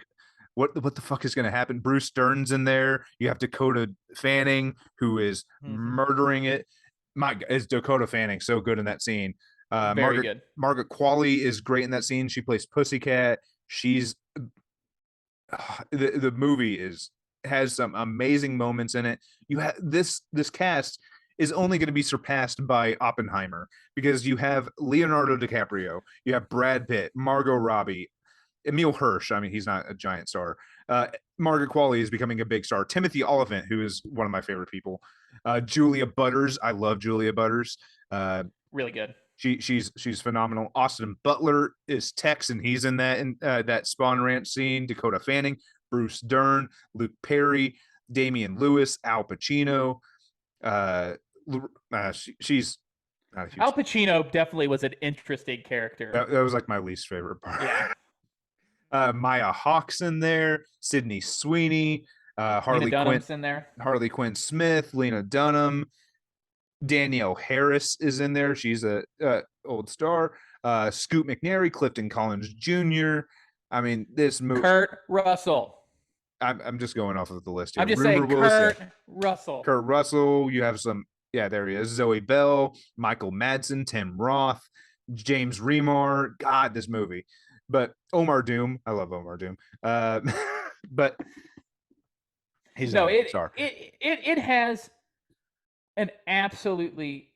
what the fuck is going to happen? Bruce Dern's in there. You have Dakota Fanning, who is Mm-hmm. murdering it. My God, is Dakota Fanning so good in that scene? Very good. Margaret Qualley is great in that scene. She plays Pussycat. She's the movie is has some amazing moments in it. You have this cast is only going to be surpassed by Oppenheimer, because you have Leonardo DiCaprio, you have Brad Pitt, Margot Robbie, Emil Hirsch. I mean, he's not a giant star. Margaret Qualley is becoming a big star. Timothy Oliphant, who is one of my favorite people. Julia Butters, I love Julia Butters. Uh, Really good. she's phenomenal. Austin Butler is Tex, and he's in that Spawn Ranch scene. Dakota Fanning, Bruce Dern, Luke Perry, Damian Lewis, Al Pacino. Uh, she's Not a huge. Al Pacino definitely was an interesting character. That was like my least favorite part. Yeah. Maya Hawke's in there, Sydney Sweeney, Lena Harley Quinn, Dunham's in there. Harley Quinn Smith, Lena Dunham, Danielle Harris is in there. She's a old star. Scoot McNairy, Clifton Collins Jr. I mean, this movie. Kurt Russell. I'm just going off of the list here. I'm just Ruber saying Willis, Kurt Russell. Kurt Russell. You have some. Yeah, there he is. Zoe Bell, Michael Madsen, Tim Roth, James Remar. God, this movie. But Omar Doom. I love Omar Doom. But he's No, not it, star. it has an absolutely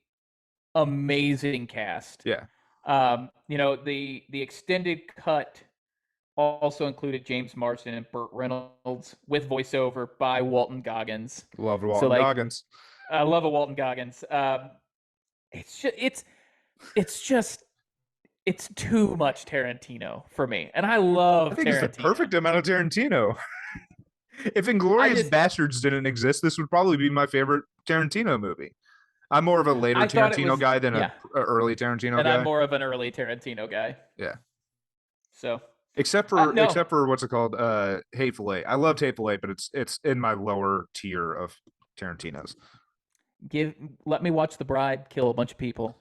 amazing cast. Yeah. The extended cut also included James Marsden and Burt Reynolds with voiceover by Walton Goggins. Love Walton Goggins. I love a Walton Goggins. It's too much Tarantino for me, and I love. I think Tarantino. it's the perfect amount of Tarantino. If Inglourious Bastards didn't exist, this would probably be my favorite Tarantino movie. I'm more of a later Tarantino guy than an early Tarantino guy. And I'm more of an early Tarantino guy. Yeah. So except for what's it called? Hateful Eight. I loved Hateful Eight, but it's in my lower tier of Tarantino's. Let me watch The Bride kill a bunch of people.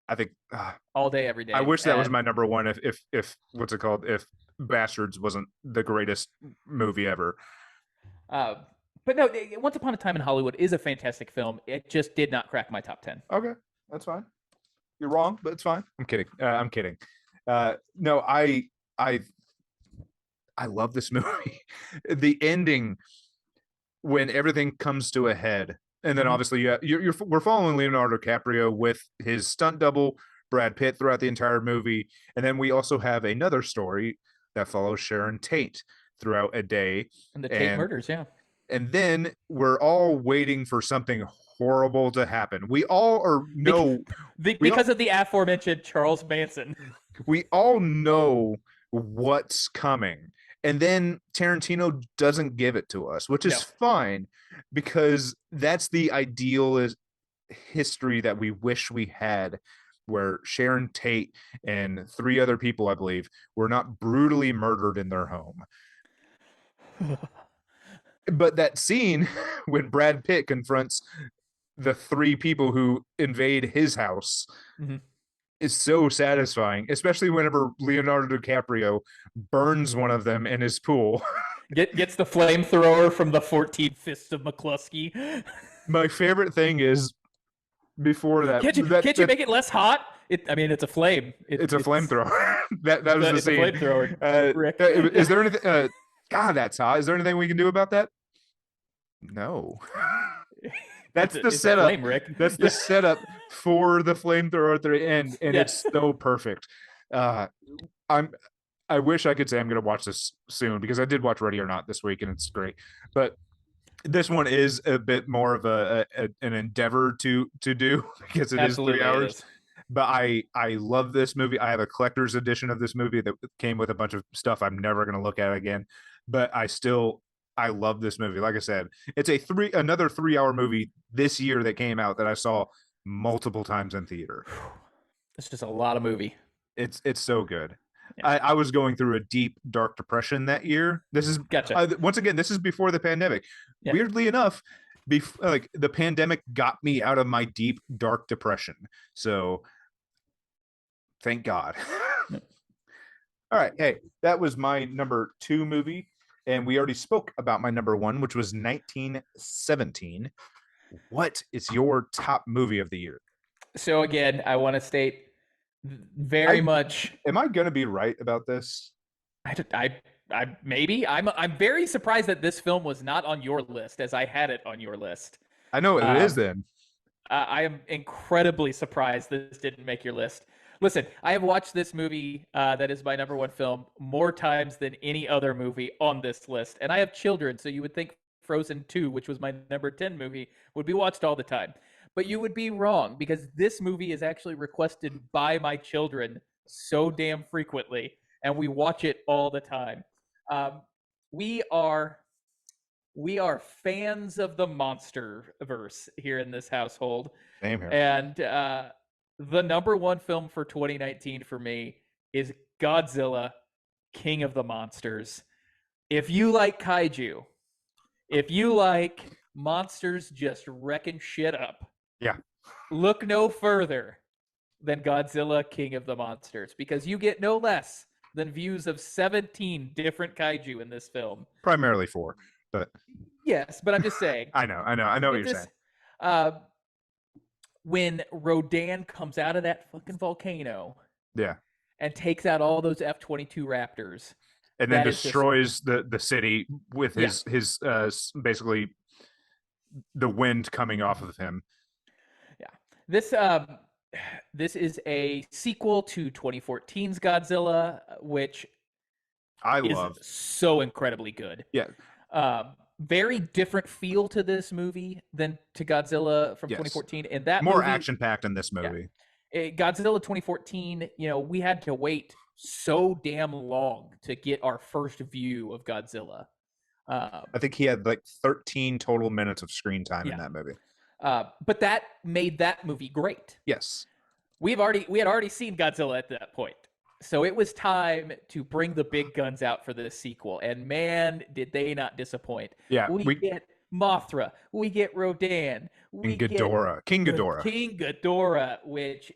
I think all day, every day. I wish that was my number one. If what's it called? If Bastards wasn't the greatest movie ever. But no, Once Upon a Time in Hollywood is a fantastic film. It just did not crack my top 10. Okay, that's fine. You're wrong, but it's fine. I'm kidding. I'm kidding. No, I love this movie. The ending when everything comes to a head, and then obviously we're following Leonardo DiCaprio with his stunt double Brad Pitt throughout the entire movie, and then we also have another story that follows Sharon Tate throughout a day, and the Tate murders, yeah. And then we're all waiting for something horrible to happen. We all know because of the aforementioned Charles Manson. We all know what's coming. And then Tarantino doesn't give it to us, which is fine, because that's the ideal history that we wish we had, where Sharon Tate and 3 other people, I believe, were not brutally murdered in their home. But that scene when Brad Pitt confronts the 3 people who invade his house is so satisfying, especially whenever Leonardo DiCaprio burns one of them in his pool. Gets the flamethrower from the 14 Fists of McCluskey. My favorite thing is before that. Can't you make it less hot? It's a flame. It's a flamethrower. that was the scene. It's a flamethrower. Rick. Is there anything? God, that's hot. Is there anything we can do about that? No. That's the setup. Flame, Rick. That's the setup for the flamethrower at the end, and it's so perfect. I wish I could say I'm going to watch this soon, because I did watch Ready or Not this week, and it's great. But this one is a bit more of an endeavor to do, because it Absolutely is 3 hours. But I love this movie. I have a collector's edition of this movie that came with a bunch of stuff I'm never going to look at again. But I love this movie. Like I said, it's another 3-hour movie this year that came out that I saw multiple times in theater. It's just a lot of movie. It's so good. Yeah. I was going through a deep, dark depression that year. This is gotcha. Once again, this is before the pandemic. Yeah. Weirdly enough, the pandemic got me out of my deep, dark depression. So thank God. All right. Hey, that was my number 2 movie. And we already spoke about my number 1, which was 1917. What is your top movie of the year? So again, I want to state very much. Am I going to be right about this? Maybe. I'm very surprised that this film was not on your list, as I had it on your list. I know it is then. I am incredibly surprised this didn't make your list. Listen, I have watched this movie that is my number 1 film more times than any other movie on this list. And I have children, so you would think Frozen 2, which was my number 10 movie, would be watched all the time. But you would be wrong, because this movie is actually requested by my children so damn frequently, and we watch it all the time. We are fans of the MonsterVerse here in this household. Same here. And the number one film for 2019 for me is Godzilla, King of the Monsters. If you like kaiju, if you like monsters just wrecking shit up, Yeah, look no further than Godzilla, King of the Monsters, because you get no less than views of 17 different kaiju in this film. primarily four, but Yes, but I'm just saying, I know what it you're saying. just uh, when Rodan comes out of that fucking volcano Yeah, and takes out all those F-22 Raptors, and then that is just destroys the city with yeah, his basically the wind coming off of him. yeah. This this is a sequel to 2014's Godzilla, which I is love. so incredibly good. Yeah, Very different feel to this movie than to Godzilla from yes, 2014. And that more movie, action packed in this yeah, movie. Godzilla 2014, we had to wait so damn long to get our first view of Godzilla. I think he had like 13 total minutes of screen time in Yeah. that movie. But that made that movie great. Yes. We had already seen Godzilla at that point. So it was time to bring the big guns out for this sequel. And man, did they not disappoint. Yeah, We get Mothra, we get Rodan, we and get Ghidorah, King Ghidorah. King Ghidorah, which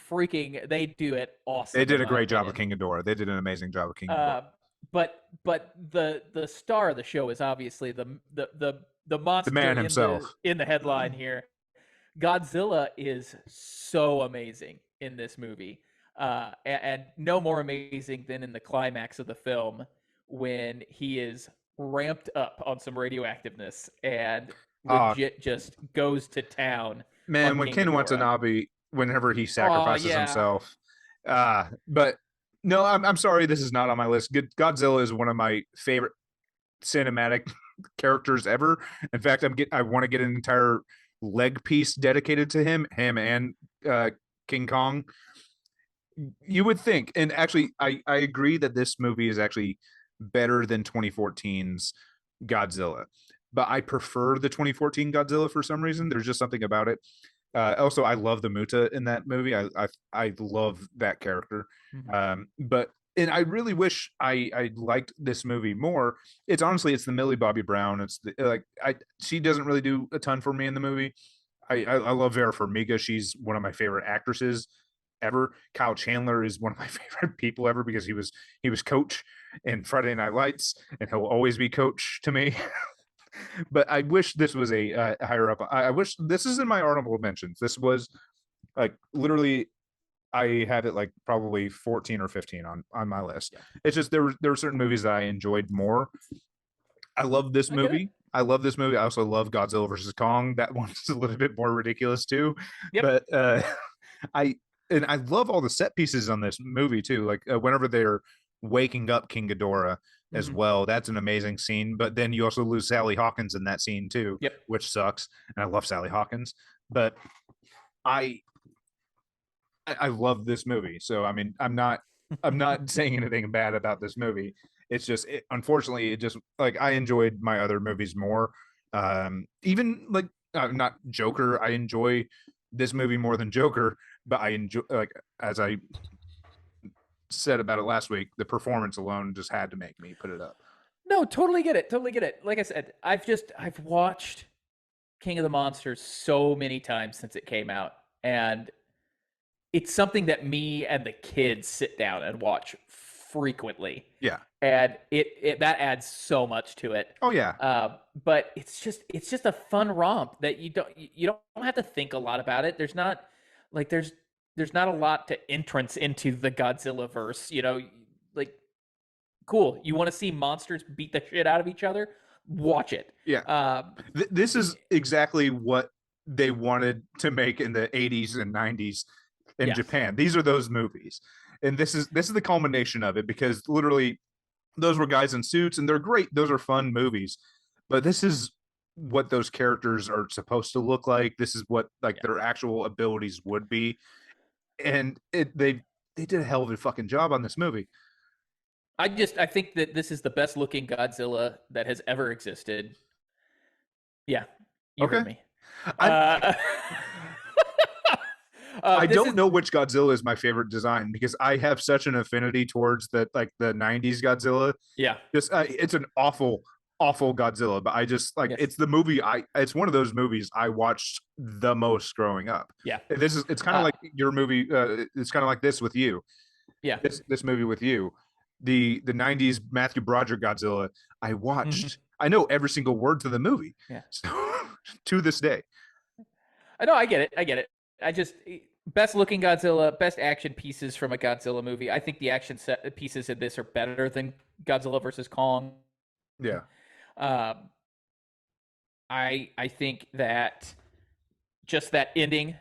freaking they do it awesome. They did in a my great job of opinion. King Ghidorah. They did an amazing job of King Ghidorah. But the star of the show is obviously the The monster man himself. in the headline here. Godzilla is so amazing in this movie, and no more amazing than in the climax of the film when he is ramped up on some radioactiveness and Uh legit just goes to town on man, when King Ken Ghidorah. Watanabe, whenever he Oh sacrifices yeah, himself, but no, I'm sorry, this is not on my list. Godzilla is one of my favorite cinematic characters ever. In fact, I want to get an entire leg piece dedicated to him and King Kong. You would think, and actually, I agree that this movie is actually better than 2014's Godzilla, but I prefer the 2014 Godzilla for some reason. There's just something about it. Also, I love the Muta in that movie. I love that character. mm-hmm. But and I really wish I liked this movie more. It's the Millie Bobby Brown. It's the, like I she doesn't really do a ton for me in the movie. I love Vera Farmiga. She's one of my favorite actresses ever. Kyle Chandler is one of my favorite people ever because he was Coach in Friday Night Lights, and he'll always be Coach to me. But I wish this was a higher up. I wish this is in my honorable mentions. This was like literally I had it like probably 14 or 15 on my list. Yeah. It's just there were certain movies that I enjoyed more. I love this movie. I love this movie. I also love Godzilla versus Kong. That one's a little bit more ridiculous too. Yep. But I I love all the set pieces on this movie too. Like whenever they're waking up King Ghidorah as Mm-hmm. well, that's an amazing scene. But then you also lose Sally Hawkins in that scene too, Yep. which sucks. And I love Sally Hawkins, but I I love this movie. So I mean, I'm not saying anything bad about this movie. It's just unfortunately it just like I enjoyed my other movies more. Even like not Joker. I enjoy this movie more than Joker, but I enjoy like as I said about it last week, the performance alone just had to make me put it up. No, totally get it. Totally get it. Like I said, I've watched King of the Monsters so many times since it came out, and it's something that me and the kids sit down and watch frequently. Yeah. And it that adds so much to it. Oh yeah. But it's just a fun romp that you don't have to think a lot about it. There's not like there's not a lot to entrance into the Godzilla verse. Like cool. You want to see monsters beat the shit out of each other? Watch it. Yeah. This is exactly what they wanted to make in the 80s and 90s in Yes. Japan. These are those movies. And this is the culmination of it because literally those were guys in suits and they're great. Those are fun movies. But this is what those characters are supposed to look like. This is what like their actual abilities would be. And they did a hell of a fucking job on this movie. I think that this is the best looking Godzilla that has ever existed. Yeah, you heard me. I This is don't know which Godzilla is my favorite design because I have such an affinity towards the 90s Godzilla. yeah, Just it's an awful Godzilla, but I just like yes, it's the movie it's one of those movies I watched the most growing up. yeah, It's kind of uh, like your movie it's kind of like this with you. yeah. This movie with you. The 90s Matthew Broderick Godzilla I Hmm. watched. I know every single word to the movie. Yeah. So to this day. I know. I get it. I get it. I just best looking Godzilla, best action pieces from a Godzilla movie. I think the action pieces in this are better than Godzilla versus Kong. Yeah. Um, I think that just that ending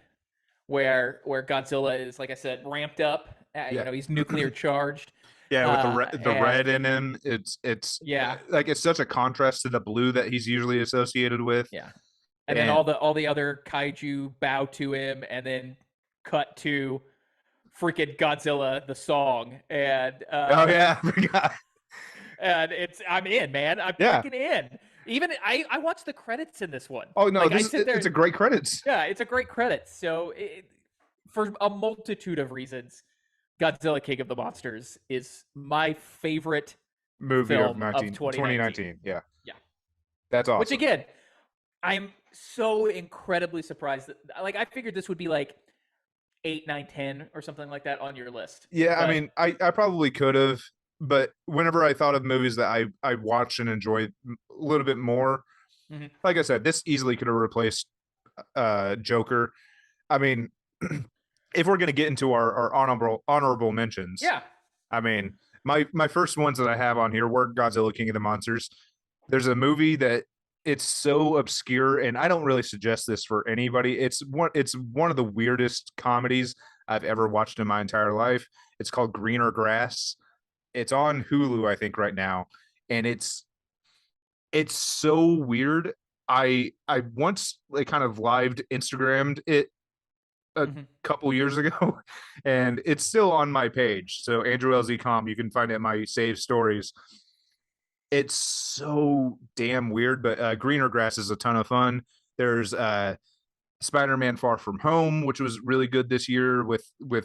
where Godzilla is, like I said, ramped up. Yeah. He's nuclear charged. Yeah, with the And red in him, it's yeah, like it's such a contrast to the blue that he's usually associated with. yeah. And then And all the other kaiju bow to him, and then cut to freaking Godzilla the song, oh yeah, I forgot. and I'm in, man. I'm Yeah. freaking in. Even I watched the credits in this one. Oh no, Like I this sit it's a there. great credits Yeah, it's a great credit. So for a multitude of reasons, Godzilla King of the Monsters is my favorite movie of film of 19 2019. 2019. Yeah, Yeah. that's Which awesome. again, I'm so incredibly surprised that, like, I figured this would be like 8, 9, 10 or something like that on your list. Yeah, I But mean, I probably could have, but whenever I thought of movies that I watched and enjoyed a little bit more, mhm. like I said, this easily could have replaced Joker. I mean, if we're gonna get into our honorable mentions, Yeah. I mean, my first ones that I have on here were Godzilla King of the Monsters. There's a movie that it's so obscure, and I don't really suggest this for anybody. It's one of the weirdest comedies I've ever watched in my entire life. It's called Greener Grass. It's on Hulu, I think, right now, and it's so weird. I once like kind of lived Instagrammed it a Mhm. couple years ago, and it's still on my page. So Andrew LZ.com, you can find it in my saved stories. It's so damn weird, but Greener Grass is a ton of fun. There's Spider-Man: Far From Home, which was really good this year with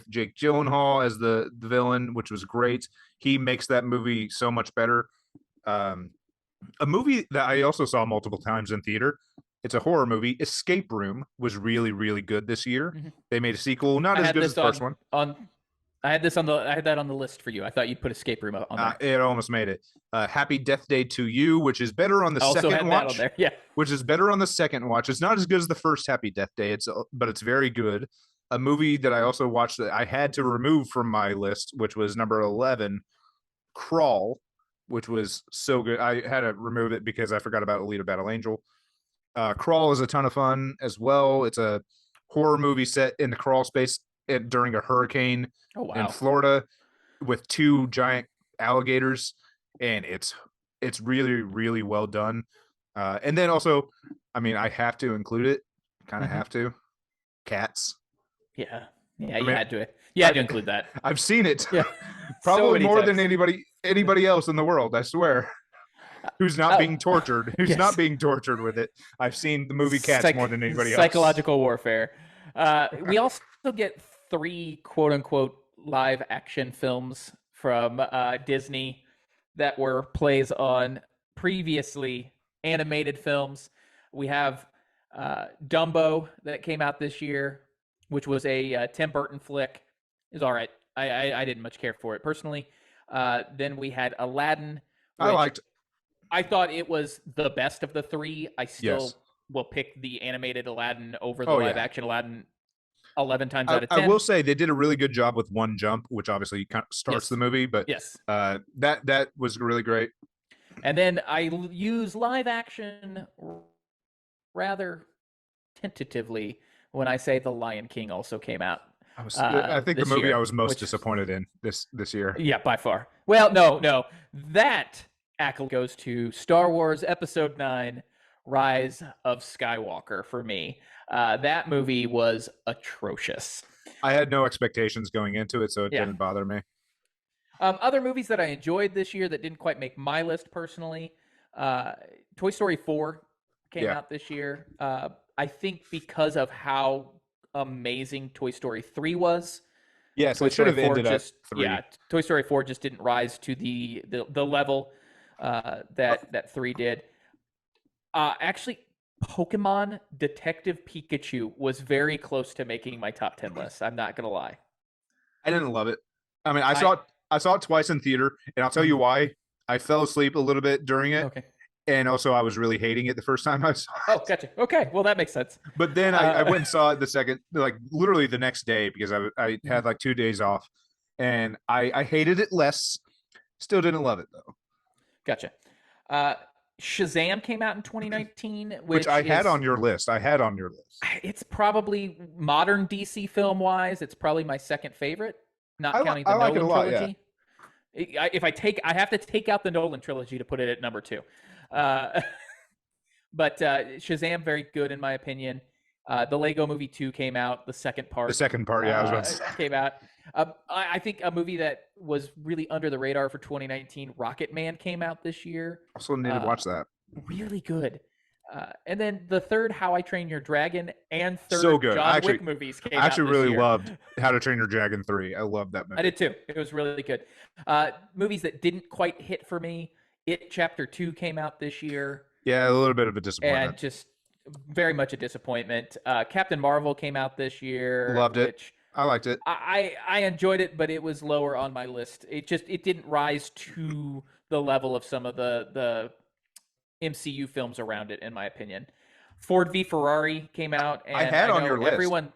Jake Gyllenhaal as the villain, which was great. He makes that movie so much better. Um, a movie that I also saw multiple times in theater. It's a horror movie. Escape Room was really good this year. Mhm. They made a sequel, not I as had good as this the first one. on I had this on the I had that on the list for you. I thought you'd put Escape Room on there. It almost made it. Happy Death Day to You, which is better on the I also second had that on watch. there. Yeah. Which is better on the second watch. It's not as good as the first Happy Death Day. But it's very good. A movie that I also watched that I had to remove from my list, which was number 11, Crawl, which was so good. I had to remove it because I forgot about Alita Battle Angel. Crawl is a ton of fun as well. It's a horror movie set in the crawl space during a hurricane Oh in wow. Florida with two giant alligators, and it's really well done. And then also, I mean, I have to include it. Kind of Mhm. have to. Cats. Yeah. Yeah, I you mean, had to. You had I to include that. I've seen it Yeah. So probably many more than times. anybody else in the world. I swear. Who's not Oh, being tortured? Who's not yes. being tortured with it? I've seen the movie Cats more than anybody else. Psychological warfare. We also get 3 quote unquote live action films from Disney that were plays on previously animated films. We have Dumbo that came out this year, which was a Tim Burton flick. Is all right. I didn't much care for it personally. Then we had Aladdin, I which liked. I thought it was the best of the 3. I Yes. still will pick the animated Aladdin over the Oh live yeah. action Aladdin 11 times out of I 10. will say they did a really good job with one jump, which obviously kind of starts the Yes. movie, but Yes. that was really great. And then I use live action rather tentatively when I say The Lion King also came out I think the this movie I year, was most which, disappointed in this year. yeah, by far. Well, no. That accolade goes to Star Wars Episode 9 Rise of Skywalker for me. That movie was atrocious. I had no expectations going into it, so it Yeah. didn't bother me. Other movies that I enjoyed this year that didn't quite make my list personally, uh, Toy Story 4 came Yeah. out this year. I think because of how amazing Toy Story 3 was. Yes, Toy it should Story have 4 ended at just, yeah, 3. Toy Story 4 just didn't rise to the level that 3 did. Actually, Pokemon Detective Pikachu was very close to making my top 10 list. I'm not gonna lie. I didn't love it. I mean, I I saw it twice in theater, and I'll tell you why. I fell asleep a little bit during it, okay. and also I was really hating it the first time I saw Oh, it. gotcha. Okay, well that makes sense. But then I Uh, went and saw it the second, like literally the next day, because I had like 2 days off, and I hated it less. Still didn't love it though, gotcha. Uh, Shazam came out in 2019, which which I had is on your list. I had on your list. it's probably modern DC film wise, it's probably my second favorite, not counting the I like it a Nolan lot. Yeah, trilogy. If I have to take out the Nolan trilogy to put it at number two. Uh, but Shazam, very good in my opinion. The Lego Movie 2 came out. The second the part second part. Yeah, I was about to say. came out. I think a movie that was really under the radar for 2019, Rocket Man, came out this year. Also need to Uh, watch that. really good. And then the third How I Train Your Dragon and So third good. John Wick movies came I out actually this really year. loved How to Train Your Dragon 3. I loved that I movie. did too. It was really good. Movies that didn't quite hit for me. It Chapter 2 came out this year, Yeah, a little bit of a and disappointment. just very much a disappointment. Captain Marvel came out this year, Loved it. which I liked it. I enjoyed it, but it was lower on my list. It didn't rise to the level of some of the MCU films around it, in my opinion. Ford v Ferrari came out, I and had I on know your list.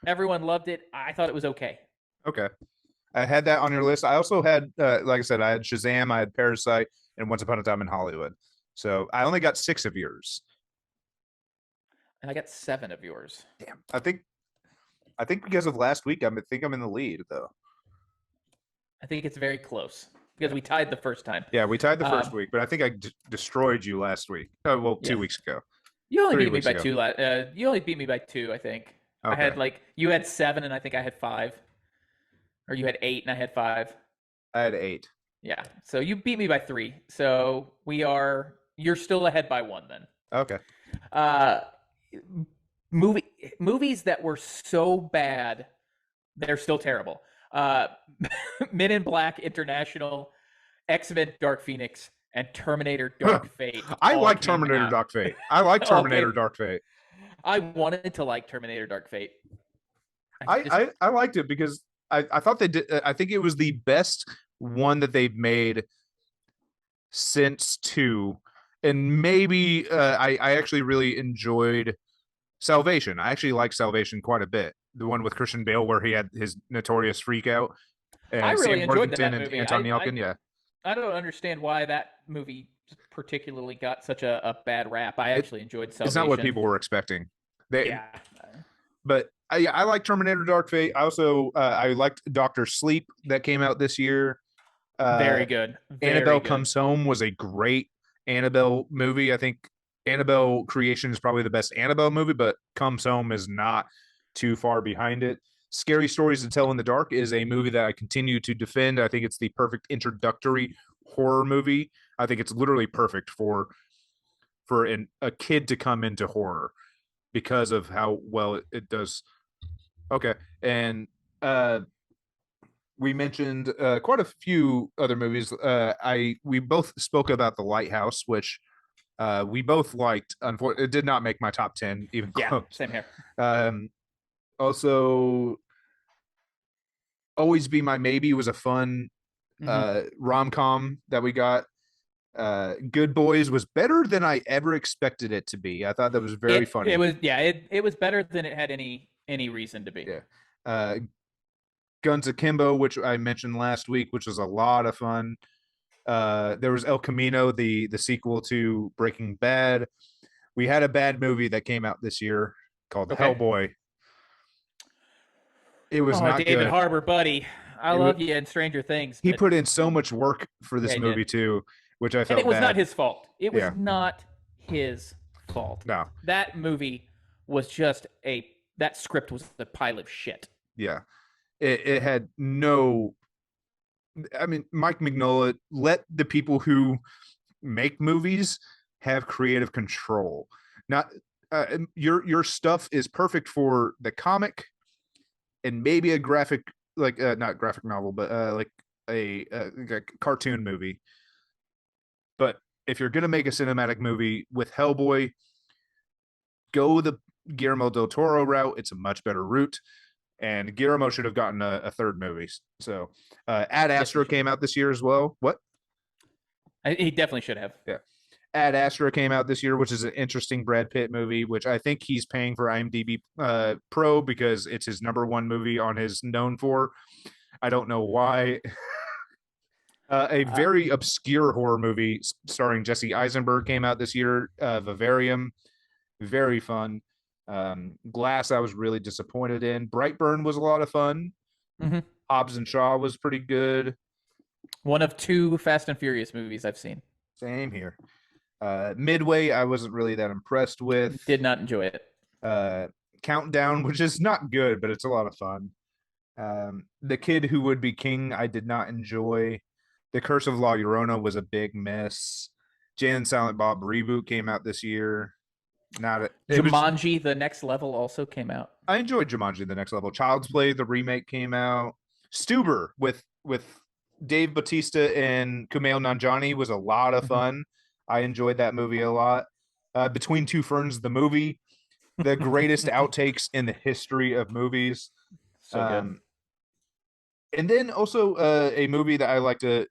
everyone loved it. I thought it was okay. Okay. I had that on your list. I also had, like I said, I had Shazam, I had Parasite, and Once Upon a Time in Hollywood. So I only got 6 of yours. And I got 7 of yours. Damn. I think because of last week, think I'm in the lead though. I think it's very close because we tied the first time. Yeah, we tied the first Um, week, but I think I destroyed you last week. Oh, well, yeah, 2 weeks ago, you only three beat me weeks by ago. two. You only beat me by 2, I think. I Okay, had you had 7, and I think I had 5, or you had 8, and I had 5. I had 8. Yeah, so you beat me by 3. So you're still ahead by 1 then. Okay. Uh, movie movies that were so bad they're still terrible. Uh, Men in Black International, X-Men Dark Phoenix, and Terminator Dark Fate I all like came Terminator out. Dark Fate. I like All Terminator came. Dark Fate. I wanted to like Terminator Dark Fate. I just I liked it because I thought they did. I think it was the best one that they've made since 2, and maybe I actually really enjoyed Salvation. I actually like Salvation quite a bit. The one with Christian Bale where he had his notorious freak out, I and really Sam enjoyed Worthington that and movie. Anton Yelkin. Yeah, I don't understand why that movie particularly got such a bad rap. I it, actually enjoyed it's not what Salvation. people were expecting. They, Yeah, but I like Terminator Dark Fate. I also I liked Doctor Sleep that came out this year. very good, very Annabelle good. Comes Home was a great Annabelle movie. I think Annabelle Creation is probably the best Annabelle movie, but Comes Home is not too far behind it. Scary Stories to Tell in the Dark is a movie that I continue to defend. I think it's the perfect introductory horror movie. I think it's literally perfect for a kid to come into horror because of how well it does. Okay, and we mentioned quite a few other movies. We both spoke about The Lighthouse, which we both liked. Unfortunately, it did not make my top 10 even Yeah, close. same here. Um, Also, Always Be My Maybe was a fun rom com that we got. Good Boys was better than I ever expected it to be. I thought that was very It funny. was it was better than it had any reason to be. Yeah. Uh, Guns Akimbo, which I mentioned last week, which was a lot of fun. There was El Camino, the sequel to Breaking Bad. We had a bad movie that came out this year called Okay. Hellboy. It was Oh, not David good. Harbour, buddy, I It was, love you in Stranger Things, he but put in so much work for yeah, this he did. movie too, which I And it felt was not bad. his fault. It was Yeah, not his fault. no, That movie was just that script was a pile of shit. yeah. It had no. I mean, Mike Mignola let the people who make movies have creative control. Not your stuff is perfect for the comic and maybe a graphic, like not graphic novel, but like a cartoon movie. But if you're gonna make a cinematic movie with Hellboy, go the Guillermo del Toro route. It's a much better route. And Guillermo should have gotten a third movie. So Ad Yes, he Astra should. came out this year as well. What? He definitely should have. Yeah. Ad Astra came out this year, which is an interesting Brad Pitt movie, which I think he's paying for IMDb Pro because it's his number one movie on his known for. I don't know why. A Uh, very obscure horror movie starring Jesse Eisenberg came out this year, Vivarium. Very fun. Glass, I was really disappointed in. Brightburn was a lot of fun. mhm. Hobbs and Shaw was pretty good. One of two Fast and Furious movies I've seen. Same here. Midway, I wasn't really that impressed with. Did not enjoy it. Uh, Countdown, which is not good, but it's a lot of fun. The Kid Who Would Be King, I did not enjoy. The Curse of La Llorona was a big miss. Jay and Silent Bob reboot came out this year. Not a, it was. Jumanji: The Next Level also came out. I enjoyed Jumanji: The Next Level. Child's Play, the remake came out. Stuber with Dave Bautista and Kumail Nanjiani was a lot of fun. I enjoyed that movie a lot. Between Two Ferns, the movie, the greatest outtakes in the history of movies. So good. And then also a movie that I like to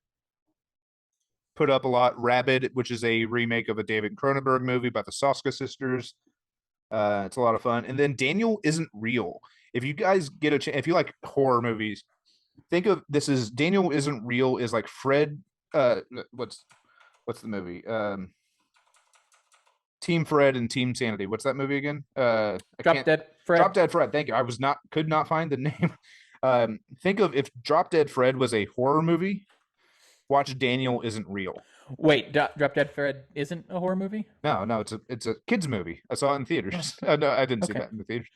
put up a lot, Rabid, which is a remake of a David Cronenberg movie about the Soska sisters. It's a lot of fun. And then Daniel Isn't Real. If you guys get a chance, if you like horror movies, think of this as Daniel Isn't Real is like Fred. What's the movie? Team Fred and Team Sanity. What's that movie again? Drop Dead Fred. Drop Dead Fred. Thank you. Could not find the name. Think of if Drop Dead Fred was a horror movie. Watch Daniel Isn't Real. Wait, Drop Dead Fred isn't a horror movie? No, it's a kids movie. I saw it in theaters. No, I didn't see Okay. that in the theaters.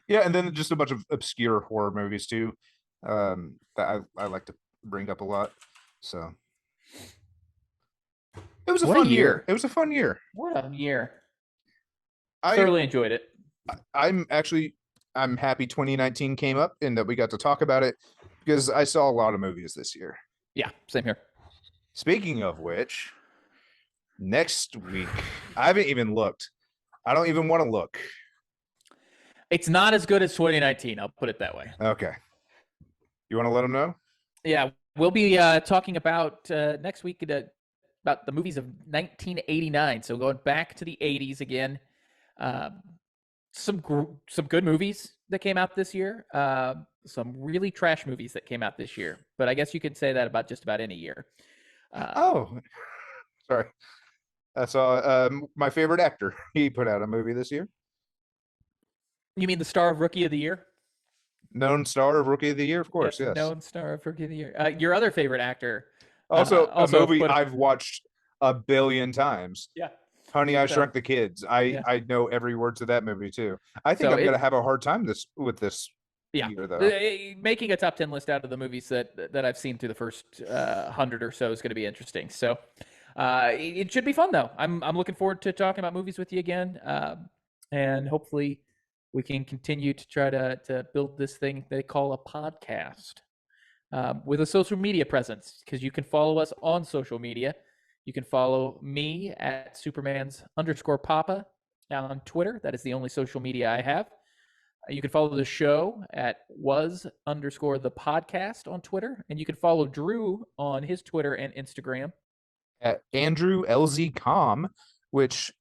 Yeah, and then just a bunch of obscure horror movies too. That I like to bring up a lot. So it was a What a fun year. year. It was a fun year. What a year. I Thoroughly enjoyed it. I'm happy 2019 came up and that we got to talk about it because I saw a lot of movies this year. Yeah, same here. Speaking of which, next week, I haven't even looked. I don't even want to look. It's not as good as 2019. I'll put it that way. Okay. You want to let them know? Yeah, we'll be talking about next week about the movies of 1989. So going back to the 80s again. Some good movies that came out this year. Some really trash movies that came out this year. But I guess you could say that about just about any year. Sorry. I saw my favorite actor. He put out a movie this year. You mean the star of Rookie of the Year? Known star of Rookie of the Year, of course, yes. Known star of Rookie of the Year. Your other favorite actor. Also a movie I've watched a billion times. Yeah. Honey, I Shrunk the Kids. I know every word to that movie too. I think I'm going to have a hard time with this year, though. Making a top 10 list out of the movies that I've seen through the first 100 or so is going to be interesting. So it should be fun, though. I'm looking forward to talking about movies with you again, and hopefully we can continue to try to build this thing they call a podcast with a social media presence, because you can follow us on social media. You can follow me at Supermans_Papa on Twitter. That is the only social media I have. You can follow the show at @was_the podcast on Twitter. And you can follow Drew on his Twitter and Instagram at Andrew LZ.com, which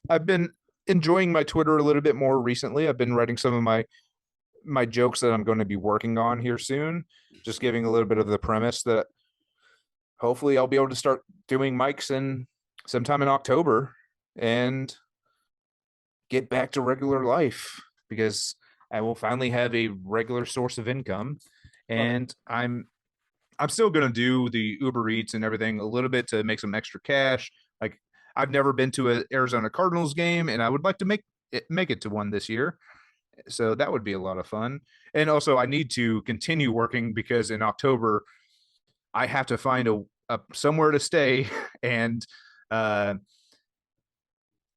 I've been enjoying my Twitter a little bit more recently. I've been writing some of my jokes that I'm going to be working on here soon, just giving a little bit of the premise that hopefully I'll be able to start doing mics sometime in October and get back to regular life, because I will finally have a regular source of income. And I'm still going to do the Uber Eats and everything a little bit to make some extra cash. Like, I've never been to an Arizona Cardinals game, and I would like to make it to one this year. So that would be a lot of fun. And also I need to continue working, because in October I have to find a somewhere to stay, and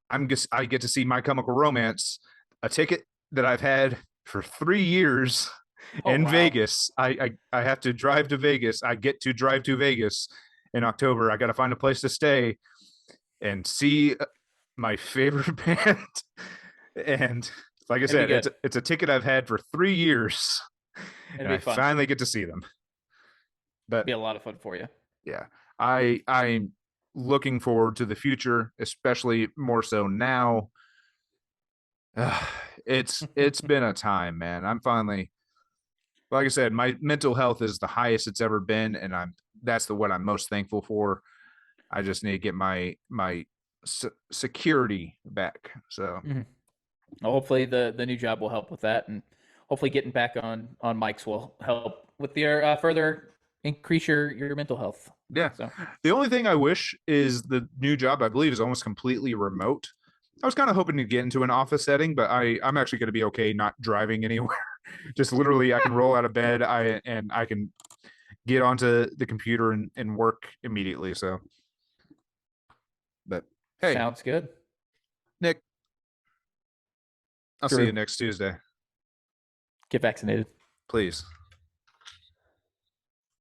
I get to see My Chemical Romance, a ticket that I've had for 3 years Oh in wow. Vegas. I have to drive to Vegas. I get to drive to Vegas in October. I got to find a place to stay and see my favorite band. And like I It'd be said, good. it's a ticket I've had for 3 years, It'd and be I fun. finally get to see them. But Be a lot of fun for you. yeah, I'm looking forward to the future, especially more so now. It's been a time, man. I'm finally, like I said, my mental health is the highest it's ever been, and that's the what I'm most thankful for. I just need to get my security back. So Mhm. Well, hopefully the new job will help with that, and hopefully getting back on mics will help with your further increase your mental health. yeah, So the only thing I wish is the new job I believe is almost completely remote. I was kind of hoping to get into an office setting, but I'm actually going to be okay not driving anywhere. Just literally, I can roll out of bed, I can get onto the computer and work immediately. So, but hey, sounds good. Nick, I'll see you Drew, next Tuesday. get vaccinated. Please.